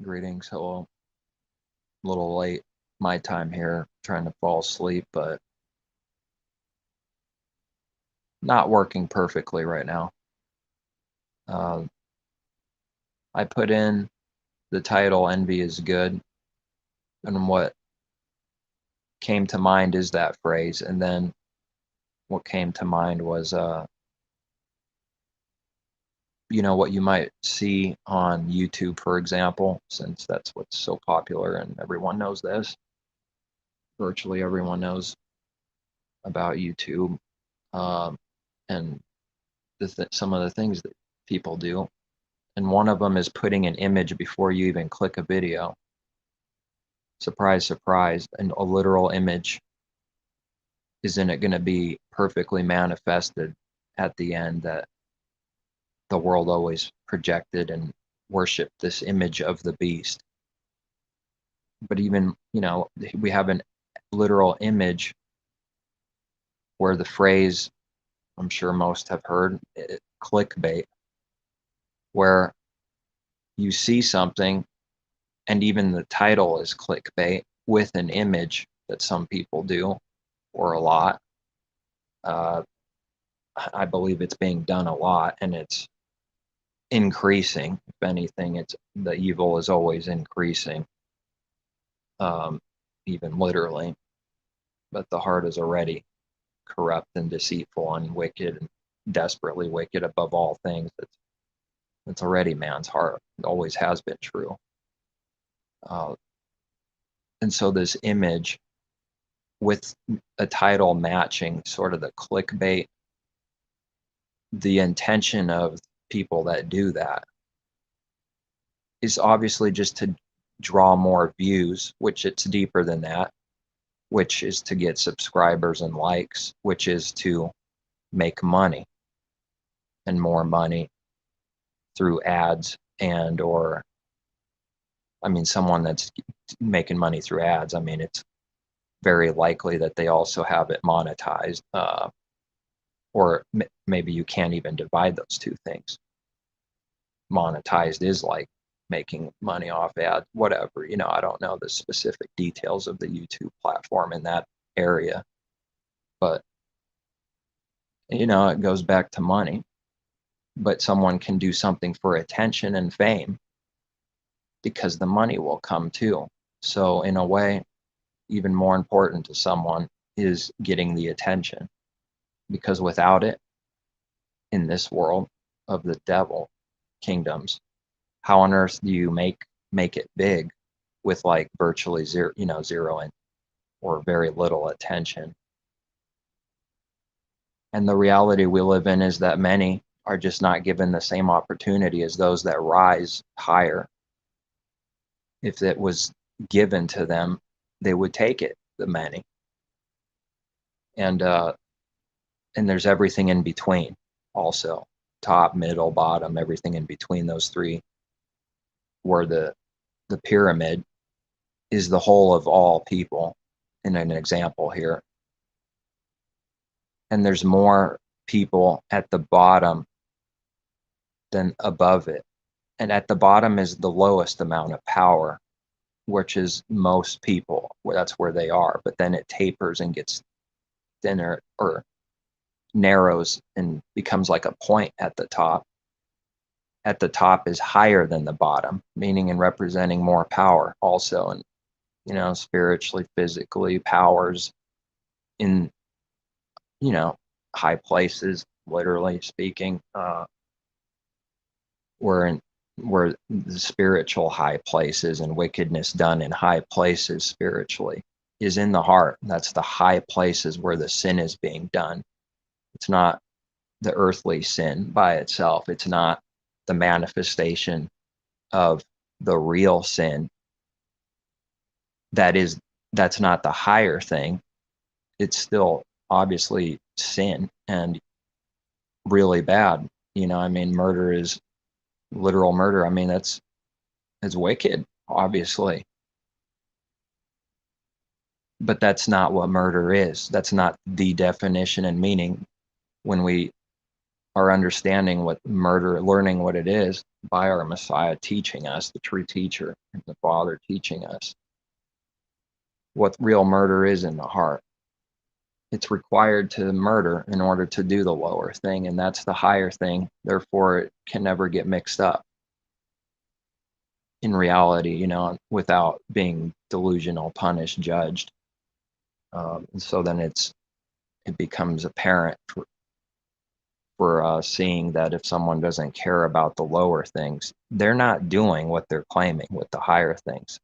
Greetings. Hello. A little late my time here, trying to fall asleep, but not working perfectly right now. Uh, I put in the title Envy is Good, and what came to mind is that phrase. And then what came to mind was, what you might see on YouTube, for example, since that's what's so popular and everyone knows this. Virtually everyone knows about YouTube, and some of the things that people do. And one of them is putting an image before you even click a video. Surprise, surprise, and a literal image isn't it going to be perfectly manifested at the end that the world always projected and worshiped this image of the beast? But even, we have a literal image where the phrase, I'm sure most have heard, clickbait, where you see something and even the title is clickbait with an image that some people do, or a lot. I believe it's being done a lot, and it's increasing. If anything, it's the evil is always increasing, um, even literally. But the heart is already corrupt and deceitful and wicked, and desperately wicked above all things. It's already man's heart. It always has been true. Uh, and so this image with a title matching sort of the clickbait, the intention of people that do that is obviously just to draw more views, which it's deeper than that, which is to get subscribers and likes, which is to make money and more money through ads and or I mean someone that's making money through ads, I mean it's very likely that they also have it monetized, or maybe you can't even divide those two things. Monetized is like making money off ads, whatever. I don't know the specific details of the YouTube platform in that area, but it goes back to money. But someone can do something for attention and fame because the money will come too. So in a way, even more important to someone is getting the attention, because without it, in this world of the devil kingdoms, how on earth do you make it big with like virtually zero or very little attention? And the reality we live in is that many are just not given the same opportunity as those that rise higher. If it was given to them, they would take it, the many. And there's everything in between also, top, middle, bottom, everything in between those three, where the pyramid is the whole of all people in an example here. And there's more people at the bottom than above it. And at the bottom is the lowest amount of power, which is most people, that's where they are. But then it tapers and gets thinner or narrows and becomes like a point at the top. At the top is higher than the bottom, meaning and representing more power also. And, spiritually, physically, powers in, high places, literally speaking, where the spiritual high places and wickedness done in high places spiritually is in the heart. That's the high places where the sin is being done. It's not the earthly sin by itself. It's not the manifestation of the real sin. That's not the higher thing. It's still obviously sin and really bad. I mean, murder is literal murder. I mean, it's wicked, obviously. But that's not what murder is. That's not the definition and meaning when we our understanding what murder, learning what it is by our Messiah teaching us, the true teacher, and the Father teaching us what real murder is in the heart. It's required to murder in order to do the lower thing, and that's the higher thing. Therefore, it can never get mixed up in reality, without being delusional, punished, judged. And so then it becomes apparent for seeing that if someone doesn't care about the lower things, they're not doing what they're claiming with the higher things.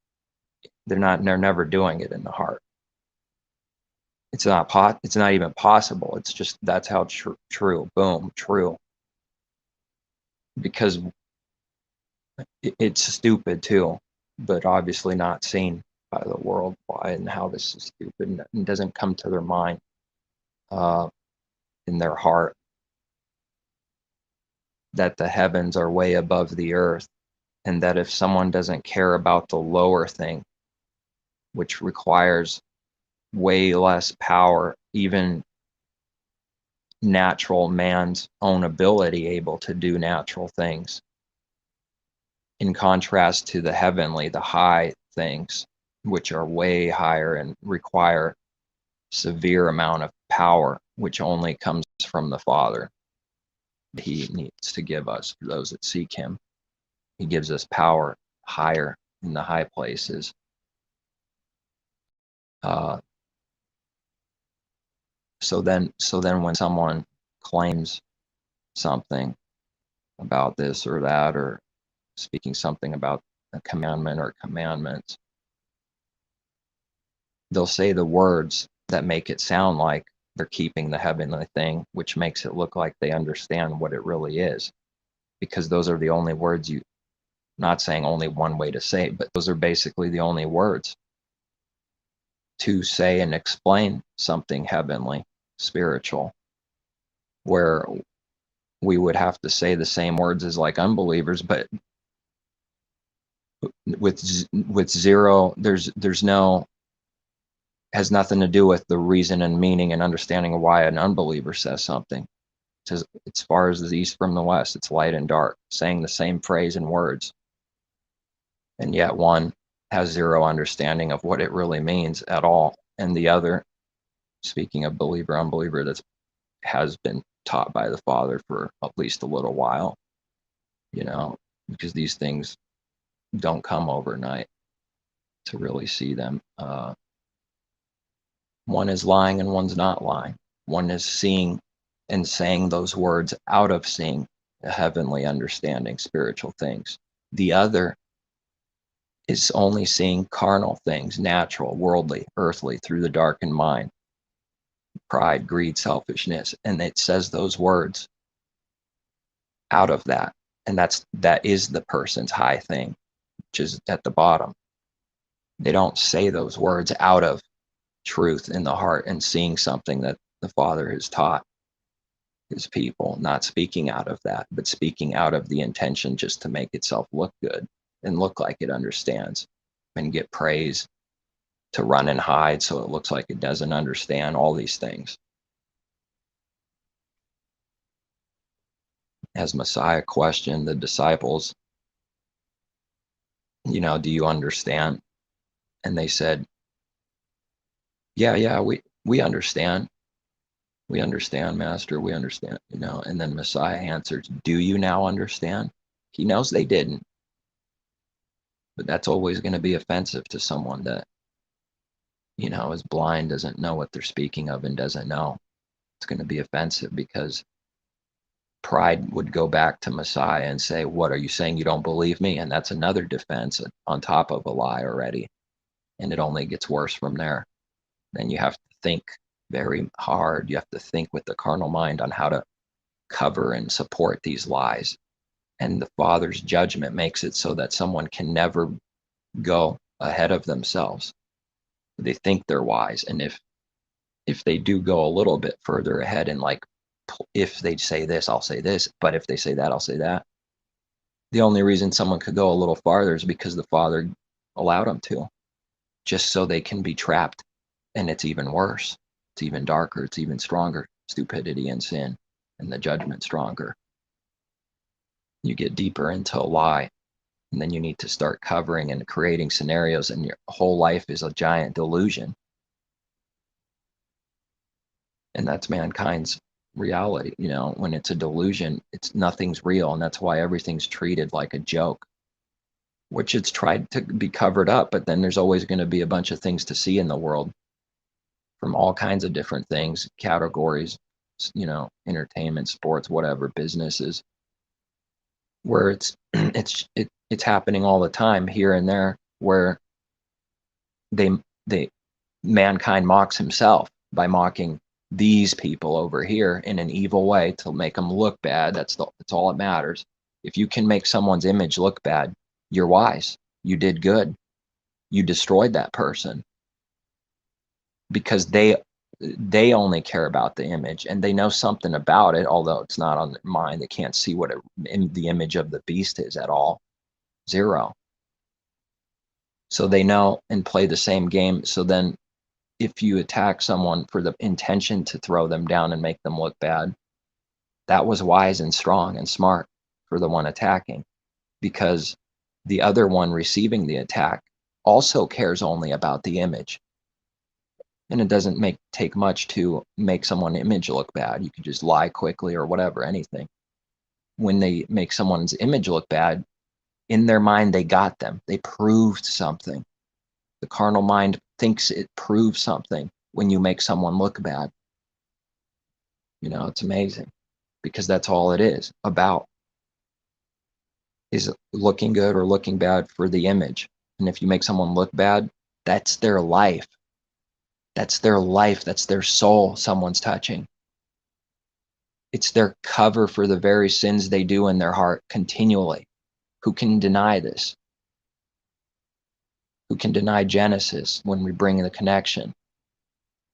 They're never doing it in the heart. It's not even possible. It's just, that's how true. Boom, true. Because it's stupid too, but obviously not seen by the world why and how this is stupid, and doesn't come to their mind, in their heart, that the heavens are way above the earth, and that if someone doesn't care about the lower thing, which requires way less power, even natural man's own ability able to do natural things, in contrast to the heavenly, the high things, which are way higher and require severe amount of power, which only comes from the Father. He needs to give us, for those that seek him. He gives us power higher in the high places. So then when someone claims something about this or that, or speaking something about a commandment or commandments, they'll say the words that make it sound like they're keeping the heavenly thing, which makes it look like they understand what it really is, because those are the only words not saying only one way to say it, but those are basically the only words to say and explain something heavenly, spiritual, where we would have to say the same words as like unbelievers, but with zero, has nothing to do with the reason and meaning and understanding of why an unbeliever says something. It's as far as the east from the west, it's light and dark, saying the same phrase and words, and yet one has zero understanding of what it really means at all, and the other, speaking of believer, unbeliever, that has been taught by the Father for at least a little while, because these things don't come overnight to really see them. One is lying and one's not lying. One is seeing and saying those words out of seeing a heavenly understanding, spiritual things. The other is only seeing carnal things, natural, worldly, earthly, through the darkened mind, pride, greed, selfishness, and it says those words out of that, and that is the person's high thing, which is at the bottom. They don't say those words out of truth in the heart and seeing something that the Father has taught his people, not speaking out of that, but speaking out of the intention just to make itself look good and look like it understands and get praise, to run and hide so it looks like it doesn't understand all these things. As Messiah questioned the disciples, do you understand? And they said, yeah, we understand. We understand, Master, we understand, and then Messiah answers, do you now understand? He knows they didn't, but that's always going to be offensive to someone that, is blind, doesn't know what they're speaking of, and doesn't know. It's going to be offensive, because pride would go back to Messiah and say, what, are you saying you don't believe me? And that's another defense on top of a lie already. And it only gets worse from there. Then you have to think very hard. You have to think with the carnal mind on how to cover and support these lies. And the Father's judgment makes it so that someone can never go ahead of themselves. They think they're wise. And if they do go a little bit further ahead, and like, if they say this, I'll say this, but if they say that, I'll say that. The only reason someone could go a little farther is because the Father allowed them to, just so they can be trapped. And it's even worse. It's even darker. It's even stronger. Stupidity and sin. and the judgment stronger. You get deeper into a lie, and then you need to start covering and creating scenarios, and your whole life is a giant delusion. And that's mankind's reality. When it's a delusion, nothing's real, and that's why everything's treated like a joke, which it's tried to be covered up, but then there's always going to be a bunch of things to see in the world from all kinds of different things, categories, entertainment, sports, whatever, businesses, where it's happening all the time here and there, where they mankind mocks himself by mocking these people over here in an evil way to make them look bad. That's all that matters. If you can make someone's image look bad, you're wise. You did good. You destroyed that person, because they only care about the image, and they know something about it, although it's not on their mind. They can't see what the image of the beast is at all. Zero. So they know and play the same game. So then if you attack someone for the intention to throw them down and make them look bad, that was wise and strong and smart for the one attacking, because the other one receiving the attack also cares only about the image. And it doesn't take much to make someone's image look bad. You could just lie quickly or whatever, anything. When they make someone's image look bad, in their mind, they got them. They proved something. The carnal mind thinks it proves something when you make someone look bad. It's amazing, because that's all it is about, is looking good or looking bad for the image. And if you make someone look bad, that's their life. That's their life. That's their soul someone's touching. It's their cover for the very sins they do in their heart continually. Who can deny this? Who can deny Genesis when we bring the connection?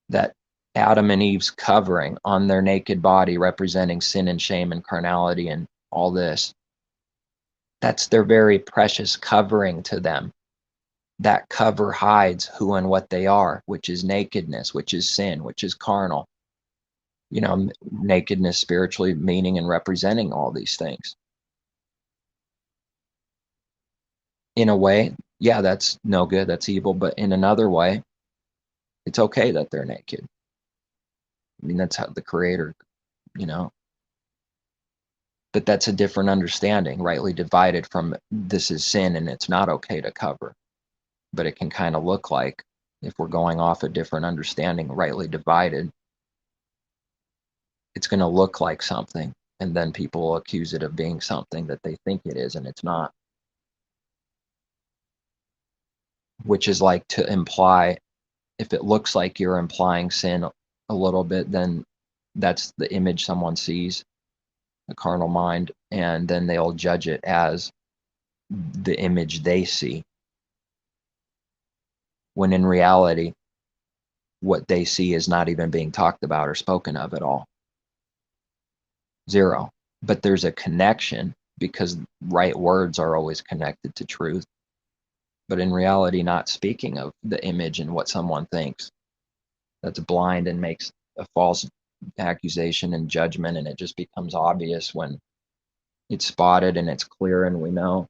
That Adam and Eve's covering on their naked body, representing sin and shame and carnality and all this. That's their very precious covering to them. That cover hides who and what they are, which is nakedness, which is sin, which is carnal. Nakedness spiritually meaning and representing all these things. In a way, yeah, that's no good, that's evil, but in another way, it's okay that they're naked. That's how the Creator, but that's a different understanding, rightly divided from this is sin and it's not okay to cover. But it can kind of look like, if we're going off a different understanding, rightly divided, it's going to look like something, and then people will accuse it of being something that they think it is, and it's not. Which is like to imply, if it looks like you're implying sin a little bit, then that's the image someone sees, the carnal mind, and then they'll judge it as the image they see. When in reality, what they see is not even being talked about or spoken of at all. Zero. But there's a connection, because right words are always connected to truth. But in reality, not speaking of the image and what someone thinks. That's blind and makes a false accusation and judgment, and it just becomes obvious when it's spotted and it's clear, and we know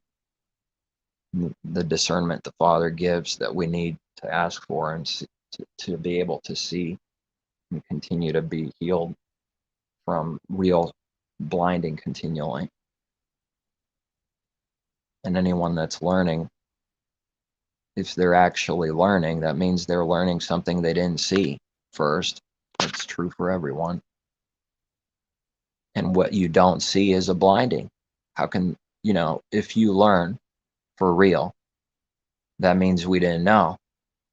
the discernment the Father gives that we need to ask for, and to be able to see and continue to be healed from real blinding continually. And anyone that's learning, if they're actually learning, that means they're learning something they didn't see first. That's true for everyone. And what you don't see is a blinding. How can, if you learn for real, that means we didn't know.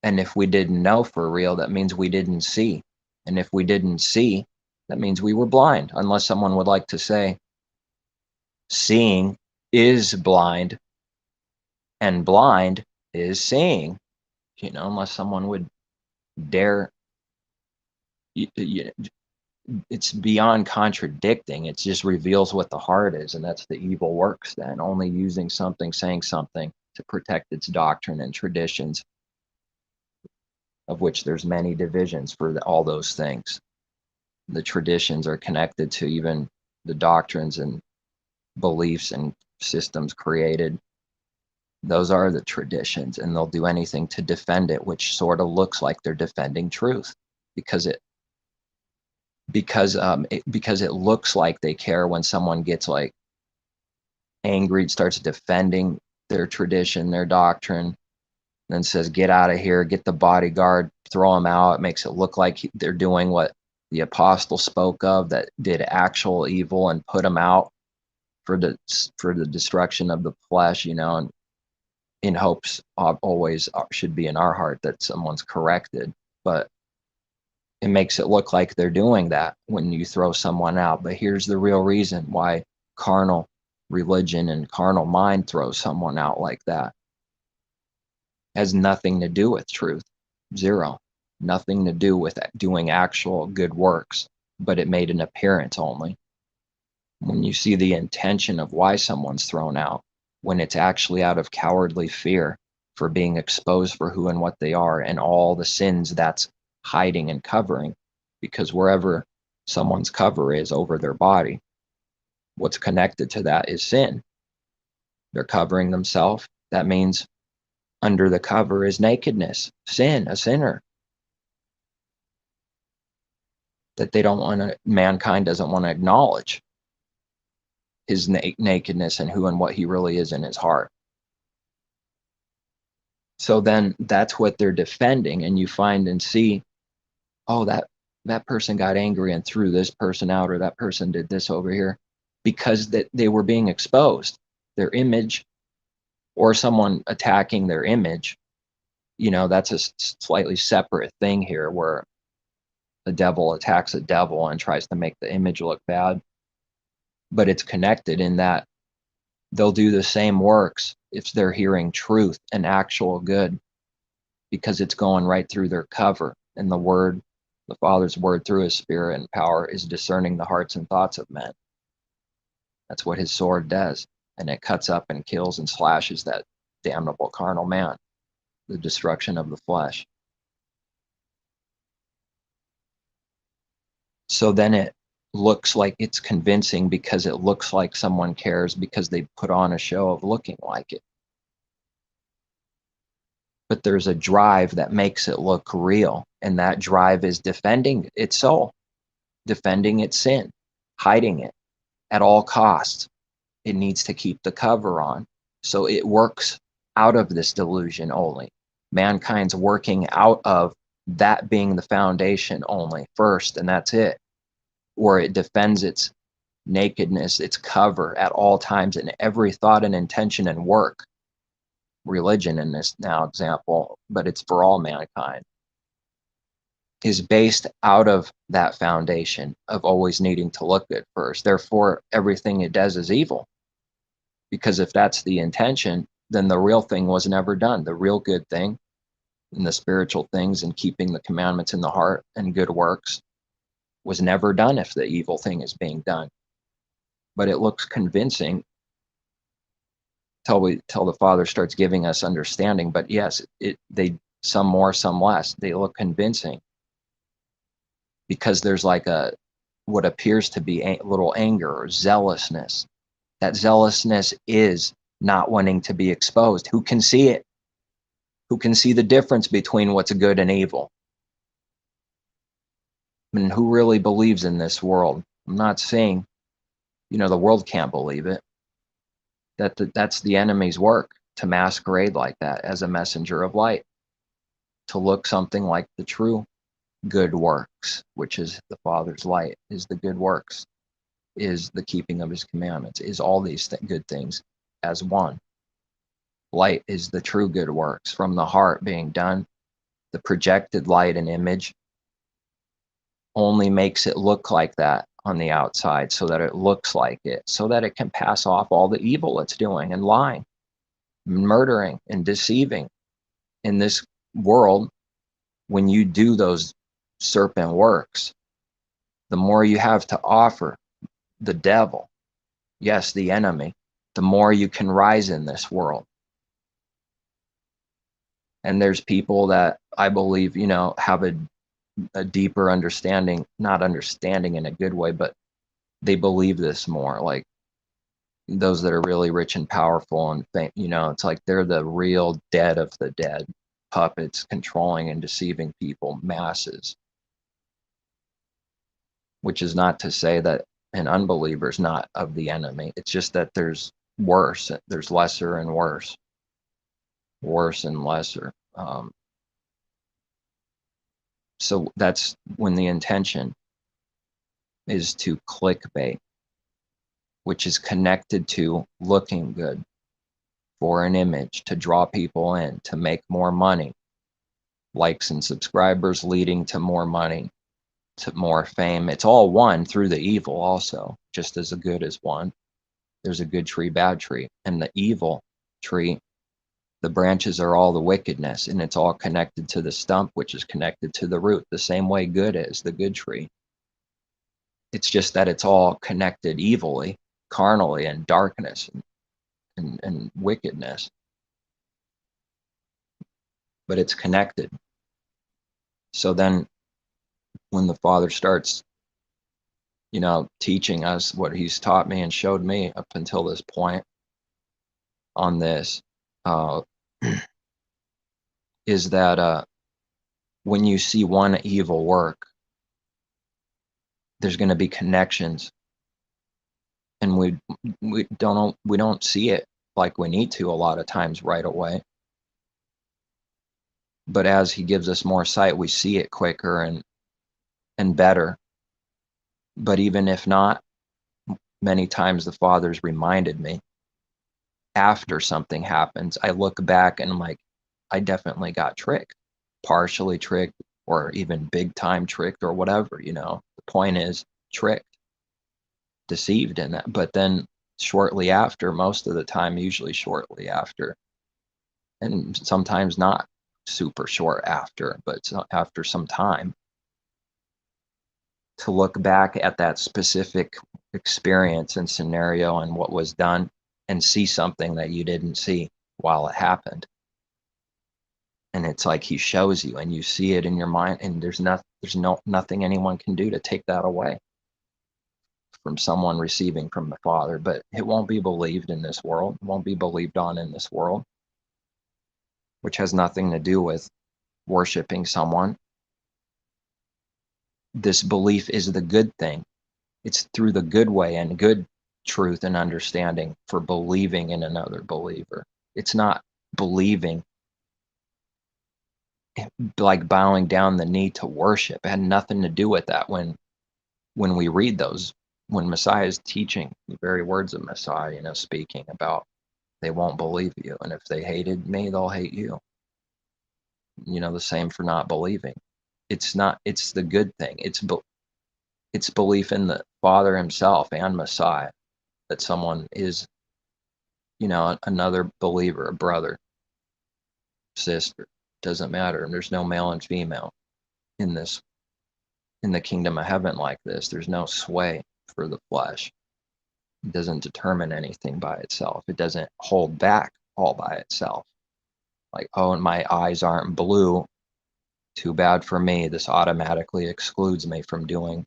And if we didn't know for real, that means we didn't see. And if we didn't see, that means we were blind. Unless someone would like to say, seeing is blind and blind is seeing, unless someone would dare. It's beyond contradicting. It just reveals what the heart is, and that's the evil works then, only using something, saying something to protect its doctrine and traditions, of which there's many divisions for all those things. the traditions are connected to, even the doctrines and beliefs and systems created. Those are the traditions, and they'll do anything to defend it, which sort of looks like they're defending truth, because it looks like they care when someone gets like angry, starts defending their tradition, their doctrine, then says, get out of here, get the bodyguard, throw them out. It makes it look like they're doing what the apostle spoke of, that did actual evil, and put them out for the destruction of the flesh, and in hopes always should be in our heart that someone's corrected. But it makes it look like they're doing that when you throw someone out. But here's the real reason why carnal religion and carnal mind throws someone out like that. Has nothing to do with truth. Zero. Nothing to do with doing actual good works, but it made an appearance only. When you see the intention of why someone's thrown out, when it's actually out of cowardly fear for being exposed for who and what they are, and all the sins that's hiding and covering, because wherever someone's cover is over their body, what's connected to that is sin. They're covering themselves. That means under the cover is nakedness, sin, a sinner. That mankind doesn't want to acknowledge his nakedness and who and what he really is in his heart. So then that's what they're defending, and you find and see, oh, that person got angry and threw this person out, or that person did this over here, because that they were being exposed, their image, or someone attacking their image. That's a slightly separate thing here, where the devil attacks a devil and tries to make the image look bad. But it's connected in that they'll do the same works if they're hearing truth and actual good, because it's going right through their cover. And the word, the Father's word through his spirit and power, is discerning the hearts and thoughts of men. That's what his sword does. And it cuts up and kills and slashes that damnable carnal man, the destruction of the flesh. So then it looks like it's convincing, because it looks like someone cares, because they put on a show of looking like it. But there's a drive that makes it look real, and that drive is defending its soul, defending its sin, hiding it at all costs. It needs to keep the cover on. So it works out of this delusion only. Mankind's working out of that being the foundation only first, and that's it. Or it defends its nakedness, its cover at all times, in every thought and intention and work. Religion in this now example, but it's for all mankind, is based out of that foundation of always needing to look good first. Therefore, everything it does is evil. Because if that's the intention, then the real thing was never done. The real good thing, and the spiritual things, and keeping the commandments in the heart and good works, was never done if the evil thing is being done. But it looks convincing till the Father starts giving us understanding. But yes, they, some more, some less, they look convincing, because there's like what appears to be a little anger or zealousness. That zealousness is not wanting to be exposed. Who can see it? Who can see the difference between what's good and evil? I mean, who really believes in this world? I'm not saying, the world can't believe it. That's the enemy's work, to masquerade like that as a messenger of light, to look something like the true good works, which is the Father's light, is the good works, is the keeping of his commandments, is all these good things as one. Light is the true good works from the heart being done. The projected light and image only makes it look like that on the outside, so that it looks like it, so that it can pass off all the evil it's doing, and lying, murdering, and deceiving. In this world, when you do those serpent works, the more you have to offer the devil, yes, the enemy, the more you can rise in this world. And there's people that I believe, have a a deeper understanding, not understanding in a good way, but they believe this more. Like those that are really rich and powerful and it's like they're the real dead of the dead puppets controlling and deceiving people, masses. Which is not to say that an unbeliever is not of the enemy. It's just that there's worse, there's lesser and worse, worse and lesser. So that's when the intention is to clickbait, which is connected to looking good for an image, to draw people in, to make more money, likes and subscribers leading to more money, to more fame. It's all one through the evil also, just as a good as one. There's a good tree, bad tree. And the evil tree, the branches are all the wickedness, and it's all connected to the stump, which is connected to the root, the same way good is, the good tree. It's just that it's all connected evilly, carnally, and darkness and wickedness. But it's connected. So then when the Father starts, teaching us what he's taught me and showed me up until this point on this, is that when you see one evil work, there's going to be connections, and we don't see it like we need to a lot of times right away. But as he gives us more sight, we see it quicker and better. But even if not, many times the Father's reminded me after something happens. I look back and I'm like, I definitely got tricked, partially tricked, or even big time tricked, or whatever. The point is tricked, deceived in that. But then shortly after, most of the time, usually shortly after, and sometimes not super short after, but after some time, to look back at that specific experience and scenario and what was done and see something that you didn't see while it happened. And it's like he shows you and you see it in your mind, and there's nothing anyone can do to take that away from someone receiving from the Father. But it won't be believed in this world, it won't be believed on in this world, which has nothing to do with worshiping someone. This belief is the good thing. It's through the good way and good truth and understanding for believing in another believer. It's not believing like bowing down the knee to worship. It had nothing to do with that. When we read those, when Messiah is teaching the very words of Messiah, speaking about they won't believe you, and if they hated me, they'll hate you. The same for not believing. It's the good thing. It's belief in the Father himself and Messiah, that someone is, another believer, a brother, sister, doesn't matter. And there's no male and female in the kingdom of heaven like this. There's no sway for the flesh. It doesn't determine anything by itself. It doesn't hold back all by itself. Like, oh, and my eyes aren't blue. Too bad for me. This automatically excludes me from doing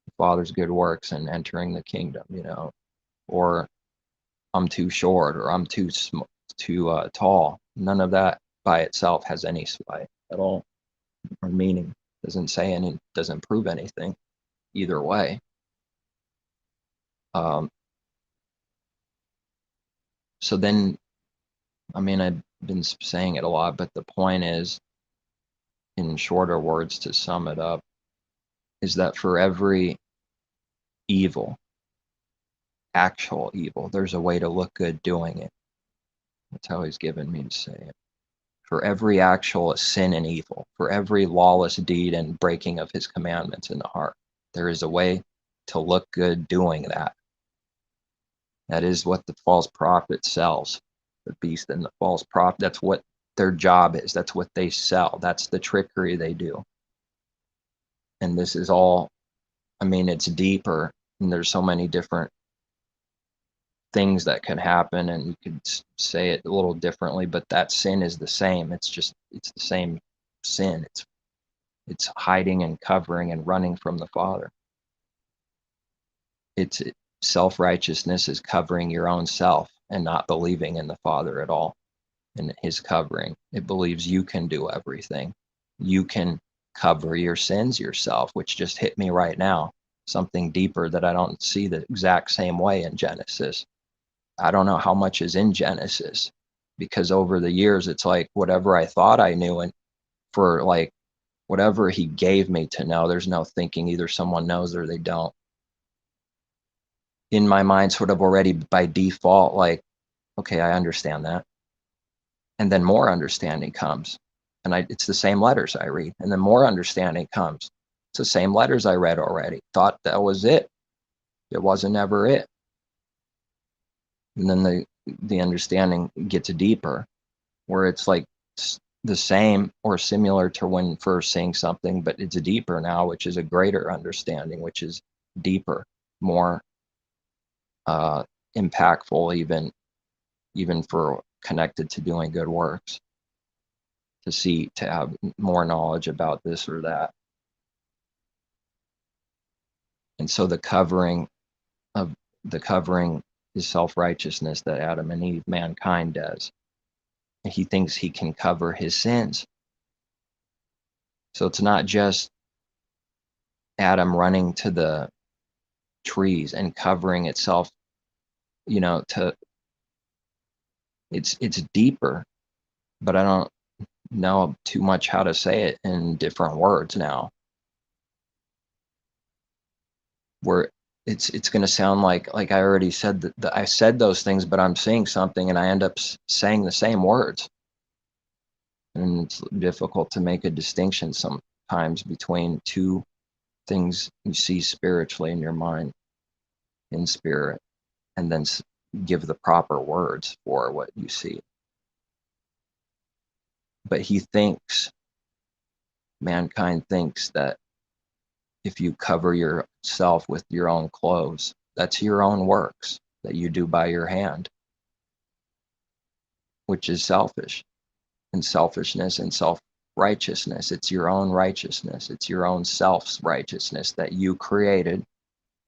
the Father's good works and entering the kingdom, or I'm too short, or I'm too tall. None of that by itself has any sway at all, or meaning. Doesn't say any, doesn't prove anything either way. So then, I've been saying it a lot, but the point is, in shorter words, to sum it up, is that for every evil, actual evil, there's a way to look good doing it. That's how he's given me to say it. For every actual sin and evil, for every lawless deed and breaking of his commandments in the heart, there is a way to look good doing that. That is what the false prophet sells. The beast and the false prophet, that's what their job is. That's what they sell. That's the trickery they do. And this is all, it's deeper, and there's so many different things that can happen, and you could say it a little differently, but that sin is the same. It's the same sin. It's hiding and covering and running from the Father. It's self-righteousness is covering your own self and not believing in the Father at all, in his covering. It believes you can do everything. You can cover your sins yourself, which just hit me right now. Something deeper that I don't see the exact same way in Genesis. I don't know how much is in Genesis, because over the years, it's like whatever I thought I knew, and for like whatever he gave me to know, there's no thinking either someone knows or they don't. In my mind, sort of already by default, like, okay, I understand that. And then more understanding comes. And it's the same letters I read. And then more understanding comes. It's the same letters I read already. Thought that was it. It wasn't ever it. And then the understanding gets deeper, where it's like the same or similar to when first seeing something, but it's deeper now, which is a greater understanding, which is deeper, more impactful, even for connected to doing good works, to have more knowledge about this or that. And so the covering is self-righteousness that Adam and Eve, mankind, does. And he thinks he can cover his sins. So it's not just Adam running to the trees and covering itself, it's deeper, but I don't know too much how to say it in different words now. Where it's going to sound like I already said that I said those things, but I'm saying something and I end up saying the same words. And it's difficult to make a distinction sometimes between two things you see spiritually in your mind, in spirit, and then give the proper words for what you see. But mankind thinks that if you cover yourself with your own clothes, that's your own works that you do by your hand, which is selfish. And selfishness and self-righteousness, it's your own righteousness. It's your own self's righteousness that you created,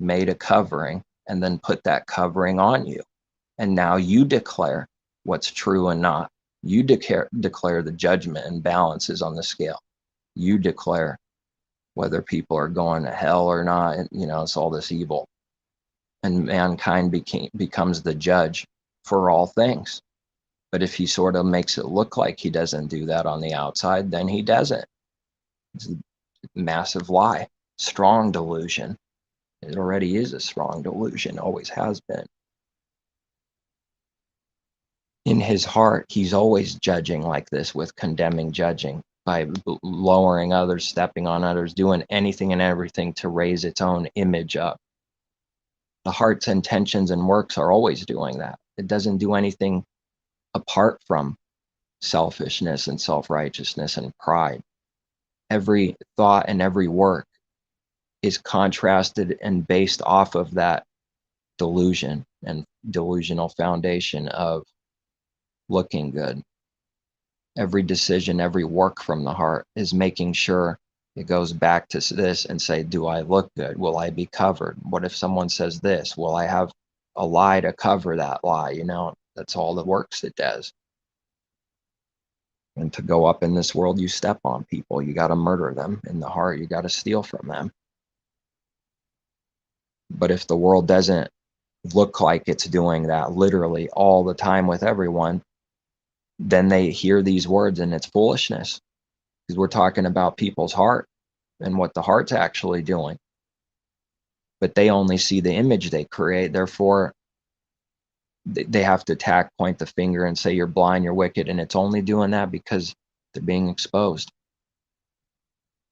made a covering, and then put that covering on you. And now you declare what's true and not. You declare the judgment and balances on the scale. You declare whether people are going to hell or not. And, it's all this evil. And mankind becomes the judge for all things. But if he sort of makes it look like he doesn't do that on the outside, then he doesn't. It's a massive lie, strong delusion. It already is a strong delusion, always has been. In his heart, he's always judging like this, with condemning judging, by lowering others, stepping on others, doing anything and everything to raise its own image up. The heart's intentions and works are always doing that. It doesn't do anything apart from selfishness and self-righteousness and pride. Every thought and every work is contrasted and based off of that delusion and delusional foundation of looking good. Every decision, every work from the heart is making sure it goes back to this and say, do I look good? Will I be covered? What if someone says this? Will I have a lie to cover that lie? That's all the works it does. And to go up in this world, you step on people. You got to murder them. In the heart, you got to steal from them. But if the world doesn't look like it's doing that literally all the time with everyone, then they hear these words and it's foolishness, because we're talking about people's heart and what the heart's actually doing. But they only see the image they create. Therefore, they have to attack, point the finger, and say you're blind, you're wicked. And it's only doing that because they're being exposed.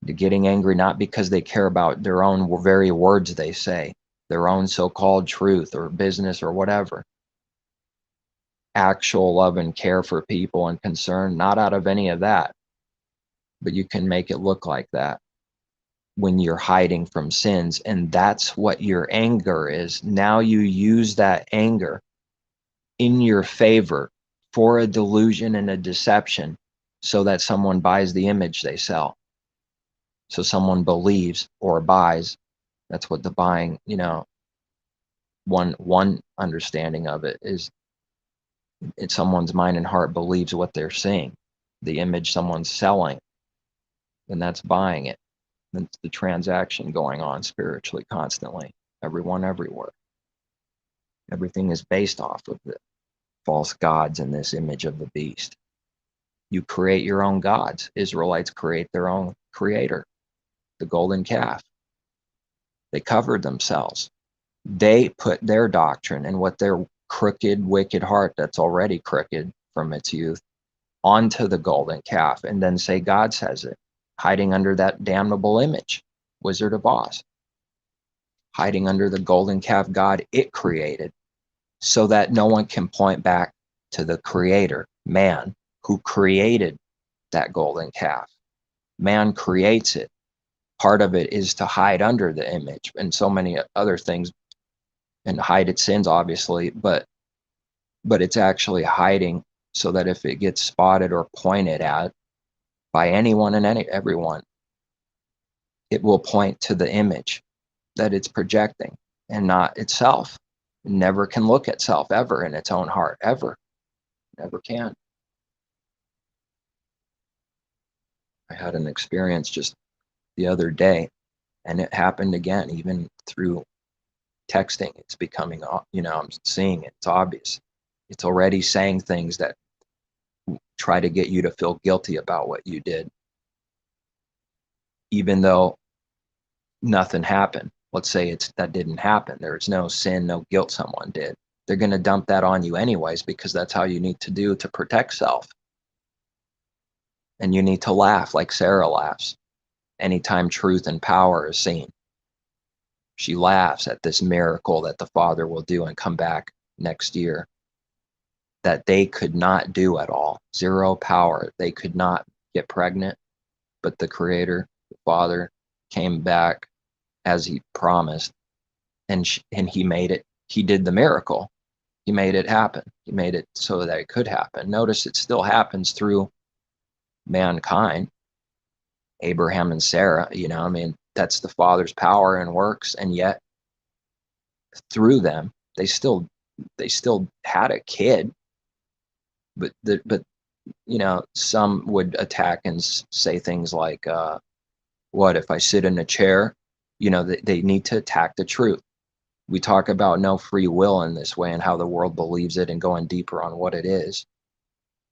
They're getting angry not because they care about their own very words they say, their own so-called truth or business or whatever. Actual love and care for people and concern, not out of any of that. But you can make it look like that when you're hiding from sins, and that's what your anger is. Now you use that anger in your favor for a delusion and a deception so that someone buys the image they sell. So someone believes or buys. That's what the buying, one understanding of it is, someone's mind and heart believes what they're seeing, the image someone's selling, and that's buying it. That's the transaction going on spiritually constantly, everyone, everywhere. Everything is based off of the false gods in this image of the beast. You create your own gods. Israelites create their own creator, the golden calf. They covered themselves. They put their doctrine and what their crooked, wicked heart that's already crooked from its youth onto the golden calf, and then say God says it, hiding under that damnable image, Wizard of Oz, hiding under the golden calf God it created, so that no one can point back to the creator, man, who created that golden calf. Man creates it. Part of it is to hide under the image and so many other things, and hide its sins, obviously, but it's actually hiding so that if it gets spotted or pointed at by anyone and everyone, it will point to the image that it's projecting and not itself. It never can look at self ever in its own heart, ever. Never can. I had an experience just the other day, and it happened again, even through texting. It's becoming, I'm seeing it. It's obvious. It's already saying things that try to get you to feel guilty about what you did, even though nothing happened. Let's say that didn't happen. There's no sin, no guilt someone did. They're going to dump that on you anyways, because that's how you need to do to protect self. And you need to laugh like Sarah laughs anytime truth and power is seen. She laughs at this miracle that the Father will do and come back next year, that they could not do at all. Zero power. They could not get pregnant, but the Creator, the Father, came back as he promised, and he made it. He did the miracle. He made it happen. He made it so that it could happen. Notice it still happens through mankind, Abraham and Sarah. That's the Father's power and works, and yet through them, they still had a kid. But some would attack and say things like, "What if I sit in a chair?" They need to attack the truth. We talk about no free will in this way and how the world believes it, and going deeper on what it is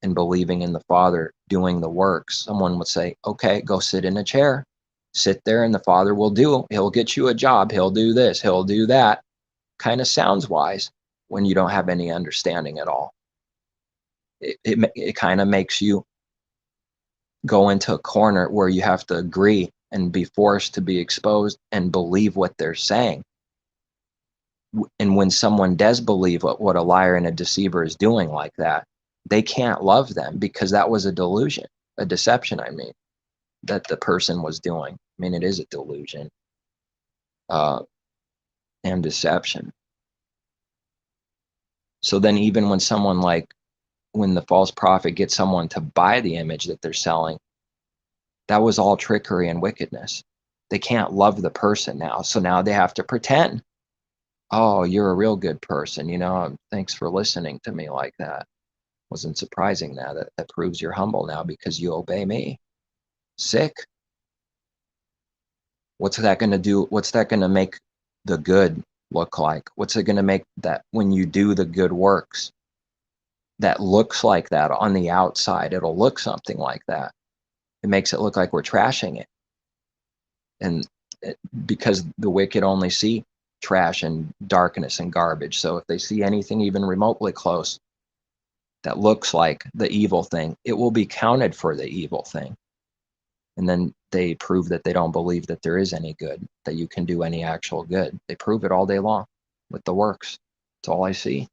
and believing in the Father doing the works. Someone would say, okay, go sit in a chair, sit there, and the Father he'll get you a job, he'll do this, he'll do that. Kind of sounds wise when you don't have any understanding at all. It kind of makes you go into a corner where you have to agree and be forced to be exposed and believe what they're saying. And when someone does believe what a liar and a deceiver is doing like that, they can't love them, because that was a delusion, a deception, that the person was doing. It is a delusion and deception. So then even when the false prophet gets someone to buy the image that they're selling, that was all trickery and wickedness. They can't love the person now. So now they have to pretend. Oh, you're a real good person. Thanks for listening to me like that. Wasn't surprising that proves you're humble now because you obey me. Sick. What's that going to do? What's that going to make the good look like? What's it going to make that when you do the good works that looks like that on the outside? It'll look something like that. It makes it look like we're trashing it. And because the wicked only see trash and darkness and garbage. So if they see anything even remotely close that looks like the evil thing, it will be counted for the evil thing. And then they prove that they don't believe that there is any good, that you can do any actual good. They prove it all day long with the works. That's all I see.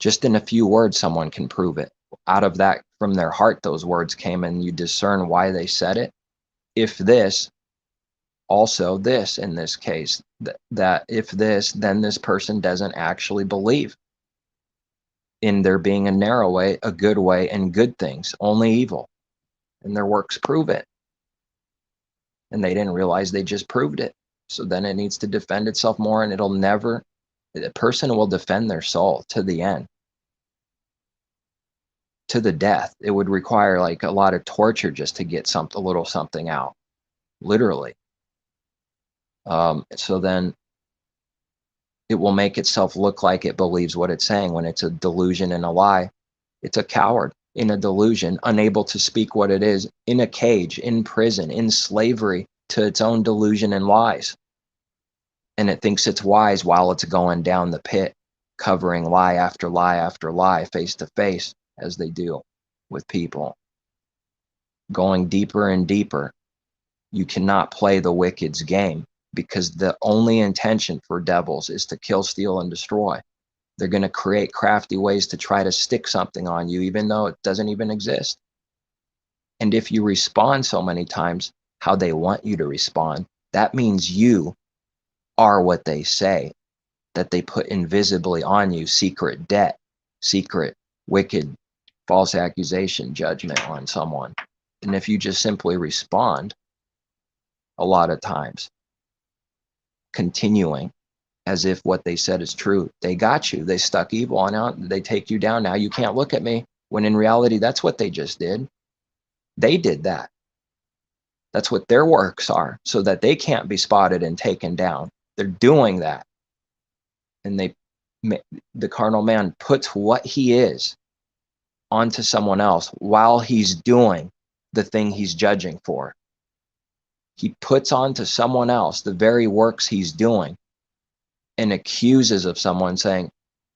Just in a few words, someone can prove it. Out of that, from their heart, those words came, and you discern why they said it. If this, also this in this case, that if this, then this person doesn't actually believe in there being a narrow way, a good way, and good things, only evil. And their works prove it. and they didn't realize they just proved it. So then it needs to defend itself more, and it'll never, the person will defend their soul to the end, to the death. It would require like a lot of torture just to get a little something out, literally. So then it will make itself look like it believes what it's saying when it's a delusion and a lie. It's a coward in a delusion, unable to speak what it is, in a cage, in prison, in slavery to its own delusion and lies. And it thinks it's wise while it's going down the pit, covering lie after lie after lie, face to face, as they do with people. Going deeper and deeper. You cannot play the wicked's game, because the only intention for devils is to kill, steal, and destroy. They're going to create crafty ways to try to stick something on you, even though it doesn't even exist. And if you respond so many times how they want you to respond, that means you are what they say, that they put invisibly on you: secret debt, secret, wicked, false accusation, judgment on someone. And if you just simply respond, a lot of times, continuing as if what they said is true, they got you. They stuck evil on out. They take you down. Now you can't look at me. When in reality, that's what they just did. They did that. That's what their works are, so that they can't be spotted and taken down. They're doing that. And the carnal man puts what he is onto someone else while he's doing the thing he's judging for. He puts onto someone else the very works he's doing, and accuses of someone, saying,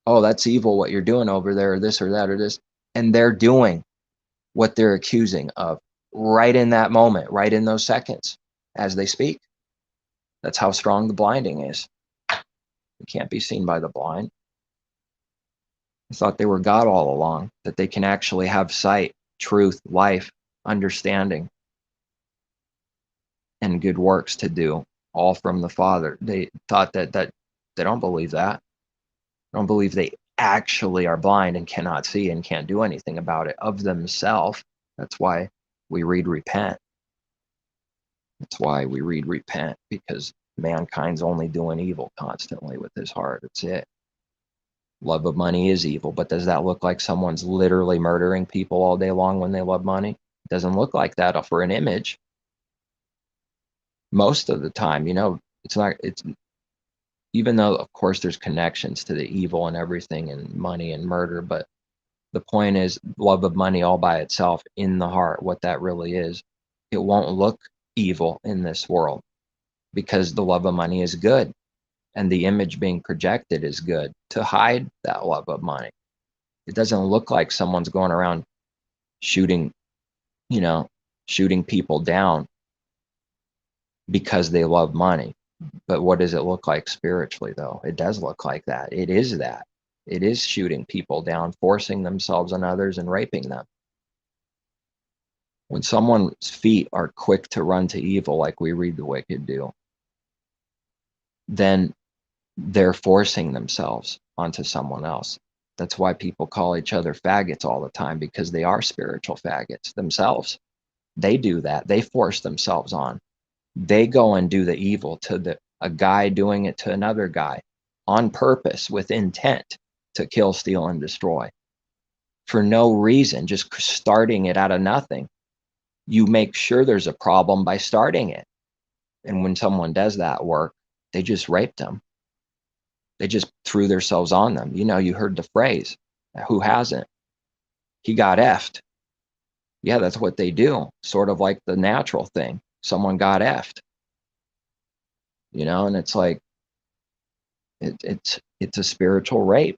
oh, that's evil what you're doing over there, or this or that or this. And they're doing what they're accusing of right in that moment, right in those seconds as they speak. That's how strong the blinding is. It can't be seen by the blind. I thought they were God all along, that they can actually have sight, truth, life, understanding, and good works to do, all from the Father. They thought that they don't believe that. They don't believe they actually are blind and cannot see and can't do anything about it of themselves. That's why we read repent. That's why we read repent, because mankind's only doing evil constantly with his heart. That's it. Love of money is evil, but does that look like someone's literally murdering people all day long when they love money? It doesn't look like that for an image. Most of the time, it's even though, of course, there's connections to the evil and everything and money and murder, but the point is, love of money all by itself in the heart, what that really is, it won't look evil in this world, because the love of money is good, and the image being projected is good to hide that love of money. It doesn't look like someone's going around shooting people down because they love money. But what does it look like spiritually, though? It does look like that. It is that. It is shooting people down, forcing themselves on others and raping them. When someone's feet are quick to run to evil, like we read the wicked do, then they're forcing themselves onto someone else. That's why people call each other faggots all the time, because they are spiritual faggots themselves. They do that. They force themselves on. They go and do the evil to a guy doing it to another guy on purpose, with intent to kill, steal, and destroy for no reason, just starting it out of nothing. You make sure there's a problem by starting it. And when someone does that work, they just raped them. They just threw themselves on them. You heard the phrase, who hasn't? He got effed. Yeah, that's what they do. Sort of like the natural thing. Someone got effed. And it's like, it's a spiritual rape.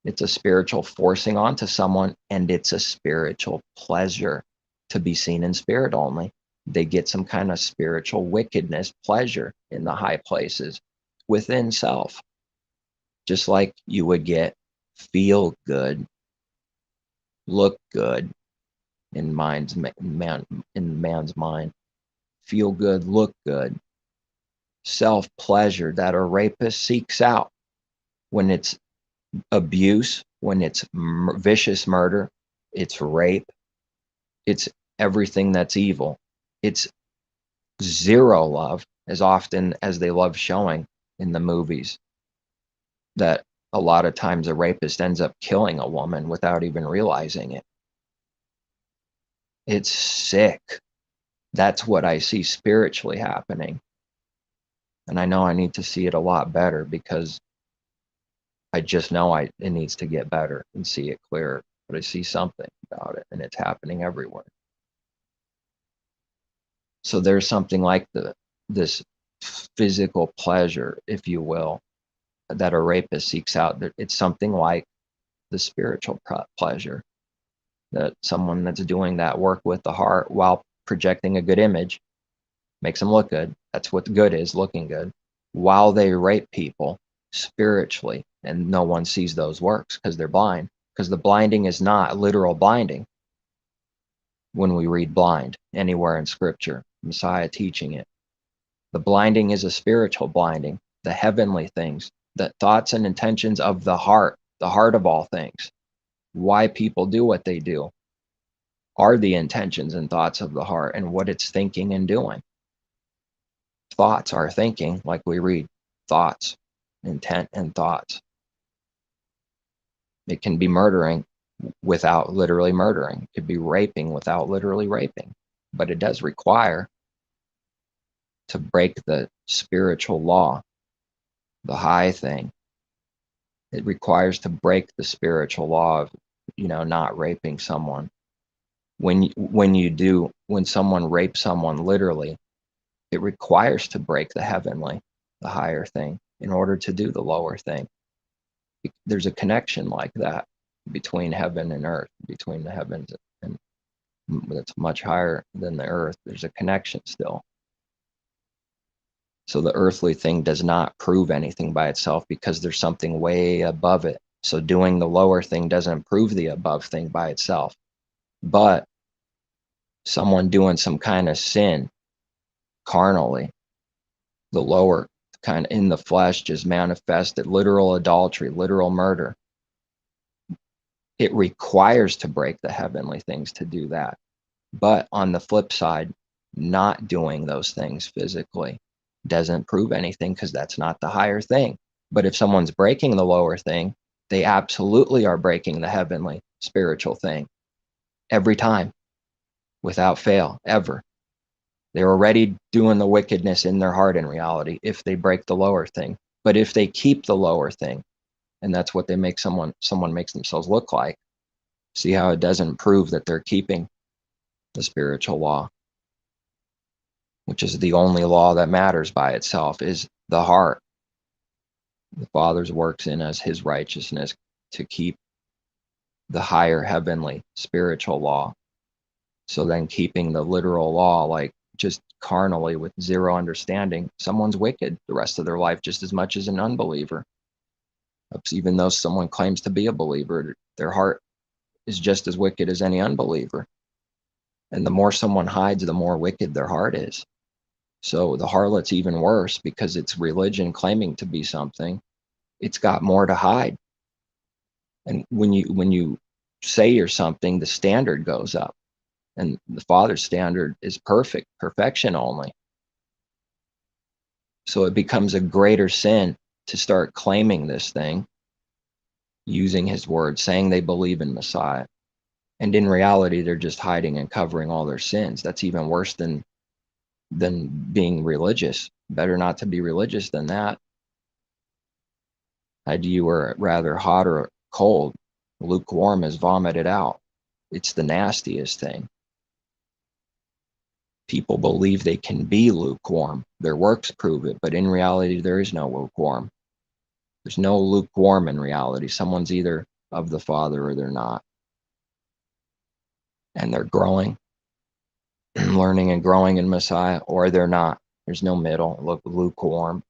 It's a spiritual forcing onto someone, and it's a spiritual pleasure to be seen in spirit only. They get some kind of spiritual wickedness, pleasure in the high places within self. Just like you would get feel good, look good in man's mind. Feel good, look good. Self-pleasure that a rapist seeks out when it's abuse, when it's vicious murder, it's rape, it's everything that's evil. It's zero love, as often as they love showing in the movies, that a lot of times a rapist ends up killing a woman without even realizing it. It's sick. That's what I see spiritually happening. And I know I need to see it a lot better, because I just know it needs to get better and see it clearer. But I see something about it, and it's happening everywhere. So there's something like this physical pleasure, if you will, that a rapist seeks out. It's something like the spiritual pleasure that someone that's doing that work with the heart while projecting a good image makes them look good. That's what good is, looking good, while they rape people spiritually, and no one sees those works because they're blind. Because the blinding is not literal blinding. When we read blind anywhere in Scripture, Messiah teaching it, the blinding is a spiritual blinding, the heavenly things, the thoughts and intentions of the heart of all things. Why people do what they do are the intentions and thoughts of the heart and what it's thinking and doing. Thoughts are thinking, like we read, thoughts, intent and thoughts. It can be murdering without literally murdering. It could be raping without literally raping. But it does require to break the spiritual law, the high thing. It requires to break the spiritual law of, not raping someone. When someone rapes someone literally, it requires to break the heavenly, the higher thing, in order to do the lower thing. There's a connection like that between heaven and earth, between the heavens and that's much higher than the earth. There's a connection still. So the earthly thing does not prove anything by itself, because there's something way above it. So doing the lower thing doesn't prove the above thing by itself. But someone doing some kind of sin carnally, the lower kind of in the flesh, just manifested, literal adultery, literal murder, it requires to break the heavenly things to do that. But on the flip side, not doing those things physically doesn't prove anything, because that's not the higher thing. But if someone's breaking the lower thing, they absolutely are breaking the heavenly spiritual thing every time, without fail, ever. They're already doing the wickedness in their heart in reality if they break the lower thing. But if they keep the lower thing, and that's what they make someone makes themselves look like, see how it doesn't prove that they're keeping the spiritual law, which is the only law that matters by itself, is the heart. The Father's works in us, his righteousness, to keep the higher heavenly spiritual law. So then keeping the literal law, like just carnally with zero understanding, someone's wicked the rest of their life just as much as an unbeliever. Even though someone claims to be a believer, their heart is just as wicked as any unbeliever. And the more someone hides, the more wicked their heart is. So the harlot's even worse, because it's religion claiming to be something. It's got more to hide. And when you say you're something, the standard goes up. And the Father's standard is perfection only. So it becomes a greater sin to start claiming this thing, using his word, saying they believe in Messiah. And in reality, they're just hiding and covering all their sins. That's even worse than being religious. Better not to be religious than that. Had you were rather hot or cold, lukewarm is vomited out. It's the nastiest thing. People believe they can be lukewarm. Their works prove it, but in reality, there is no lukewarm. There's no lukewarm in reality. Someone's either of the Father or they're not. And they're growing, learning and growing in Messiah, or they're not. There's no middle, lukewarm.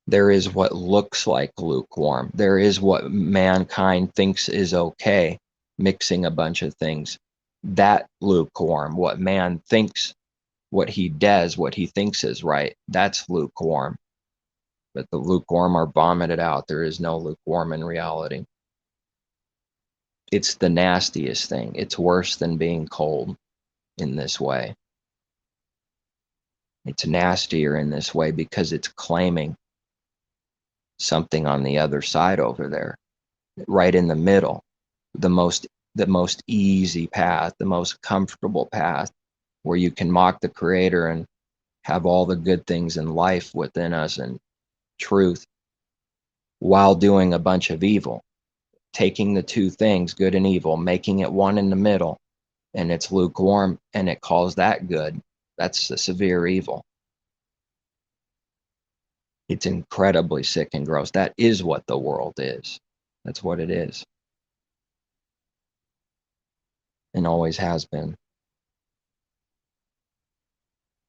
There is what looks like lukewarm. There is what mankind thinks is okay, mixing a bunch of things. That lukewarm, what man thinks, what he does, what he thinks is right, that's lukewarm. But the lukewarm are vomited out. There is no lukewarm in reality. It's the nastiest thing. It's worse than being cold. in this way. It's nastier in this way because it's claiming something on the other side over there, right in the middle, the most easy path, the most comfortable path, where you can mock the Creator and have all the good things in life within us and truth, while doing a bunch of evil, taking the two things, good and evil, making it one in the middle, and it's lukewarm, and it calls that good. That's the severe evil. It's incredibly sick and gross. That is what the world is. That's what it is, and always has been.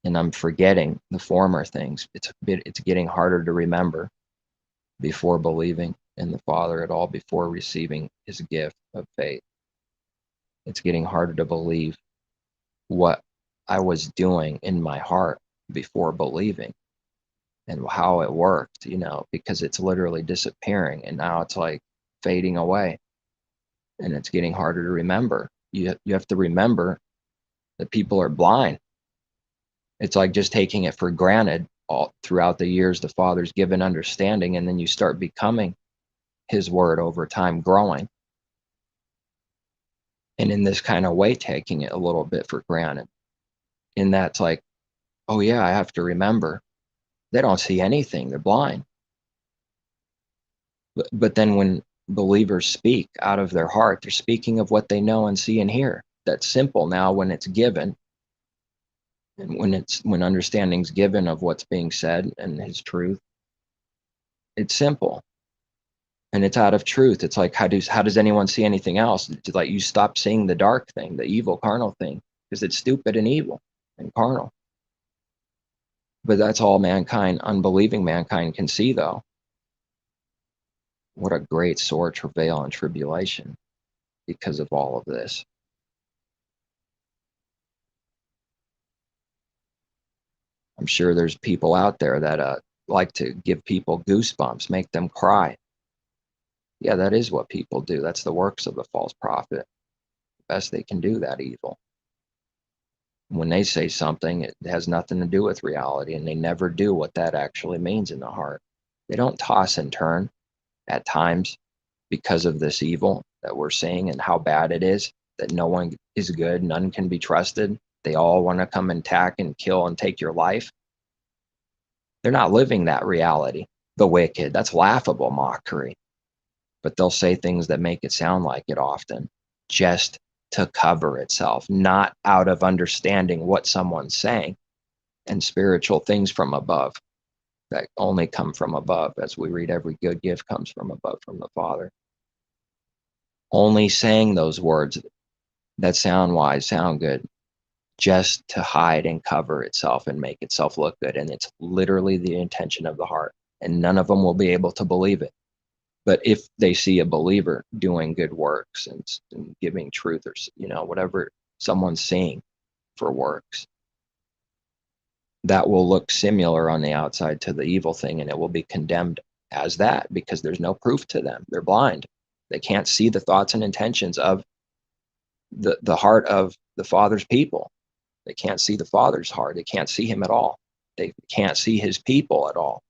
And I'm forgetting the former things. It's getting harder to remember before believing in the Father at all, before receiving his gift of faith. It's getting harder to believe what I was doing in my heart before believing and how it worked, because it's literally disappearing, and now it's like fading away, and it's getting harder to remember. You have to remember that people are blind. It's like just taking it for granted all throughout the years the Father's given understanding, and then you start becoming his word over time, growing. And in this kind of way, taking it a little bit for granted. And that's like, oh yeah, I have to remember. They don't see anything, they're blind. But then when believers speak out of their heart, they're speaking of what they know and see and hear. That's simple now when it's given. And when understanding's given of what's being said and his truth, it's simple. And it's out of truth. It's like, how does anyone see anything else? It's like you stop seeing the dark thing, the evil, carnal thing, because it's stupid and evil and carnal. But that's all mankind, unbelieving mankind, can see, though. What a great sore travail and tribulation because of all of this. I'm sure there's people out there that like to give people goosebumps, make them cry. Yeah, that is what people do. That's the works of the false prophet. Best they can do, that evil. When they say something, it has nothing to do with reality, and they never do what that actually means in the heart. They don't toss and turn at times because of this evil that we're seeing and how bad it is, that no one is good, none can be trusted. They all want to come and attack and kill and take your life. They're not living that reality. The wicked, that's laughable mockery. But they'll say things that make it sound like it often, just to cover itself, not out of understanding what someone's saying, and spiritual things from above that only come from above. As we read, every good gift comes from above, from the Father. Only saying those words that sound wise, sound good, just to hide and cover itself and make itself look good. And it's literally the intention of the heart. And none of them will be able to believe it. But if they see a believer doing good works and giving truth, or whatever someone's seeing for works, that will look similar on the outside to the evil thing, and it will be condemned as that, because there's no proof to them. They're blind. They can't see the thoughts and intentions of the heart of the Father's people. They can't see the Father's heart. They can't see him at all. They can't see his people at all.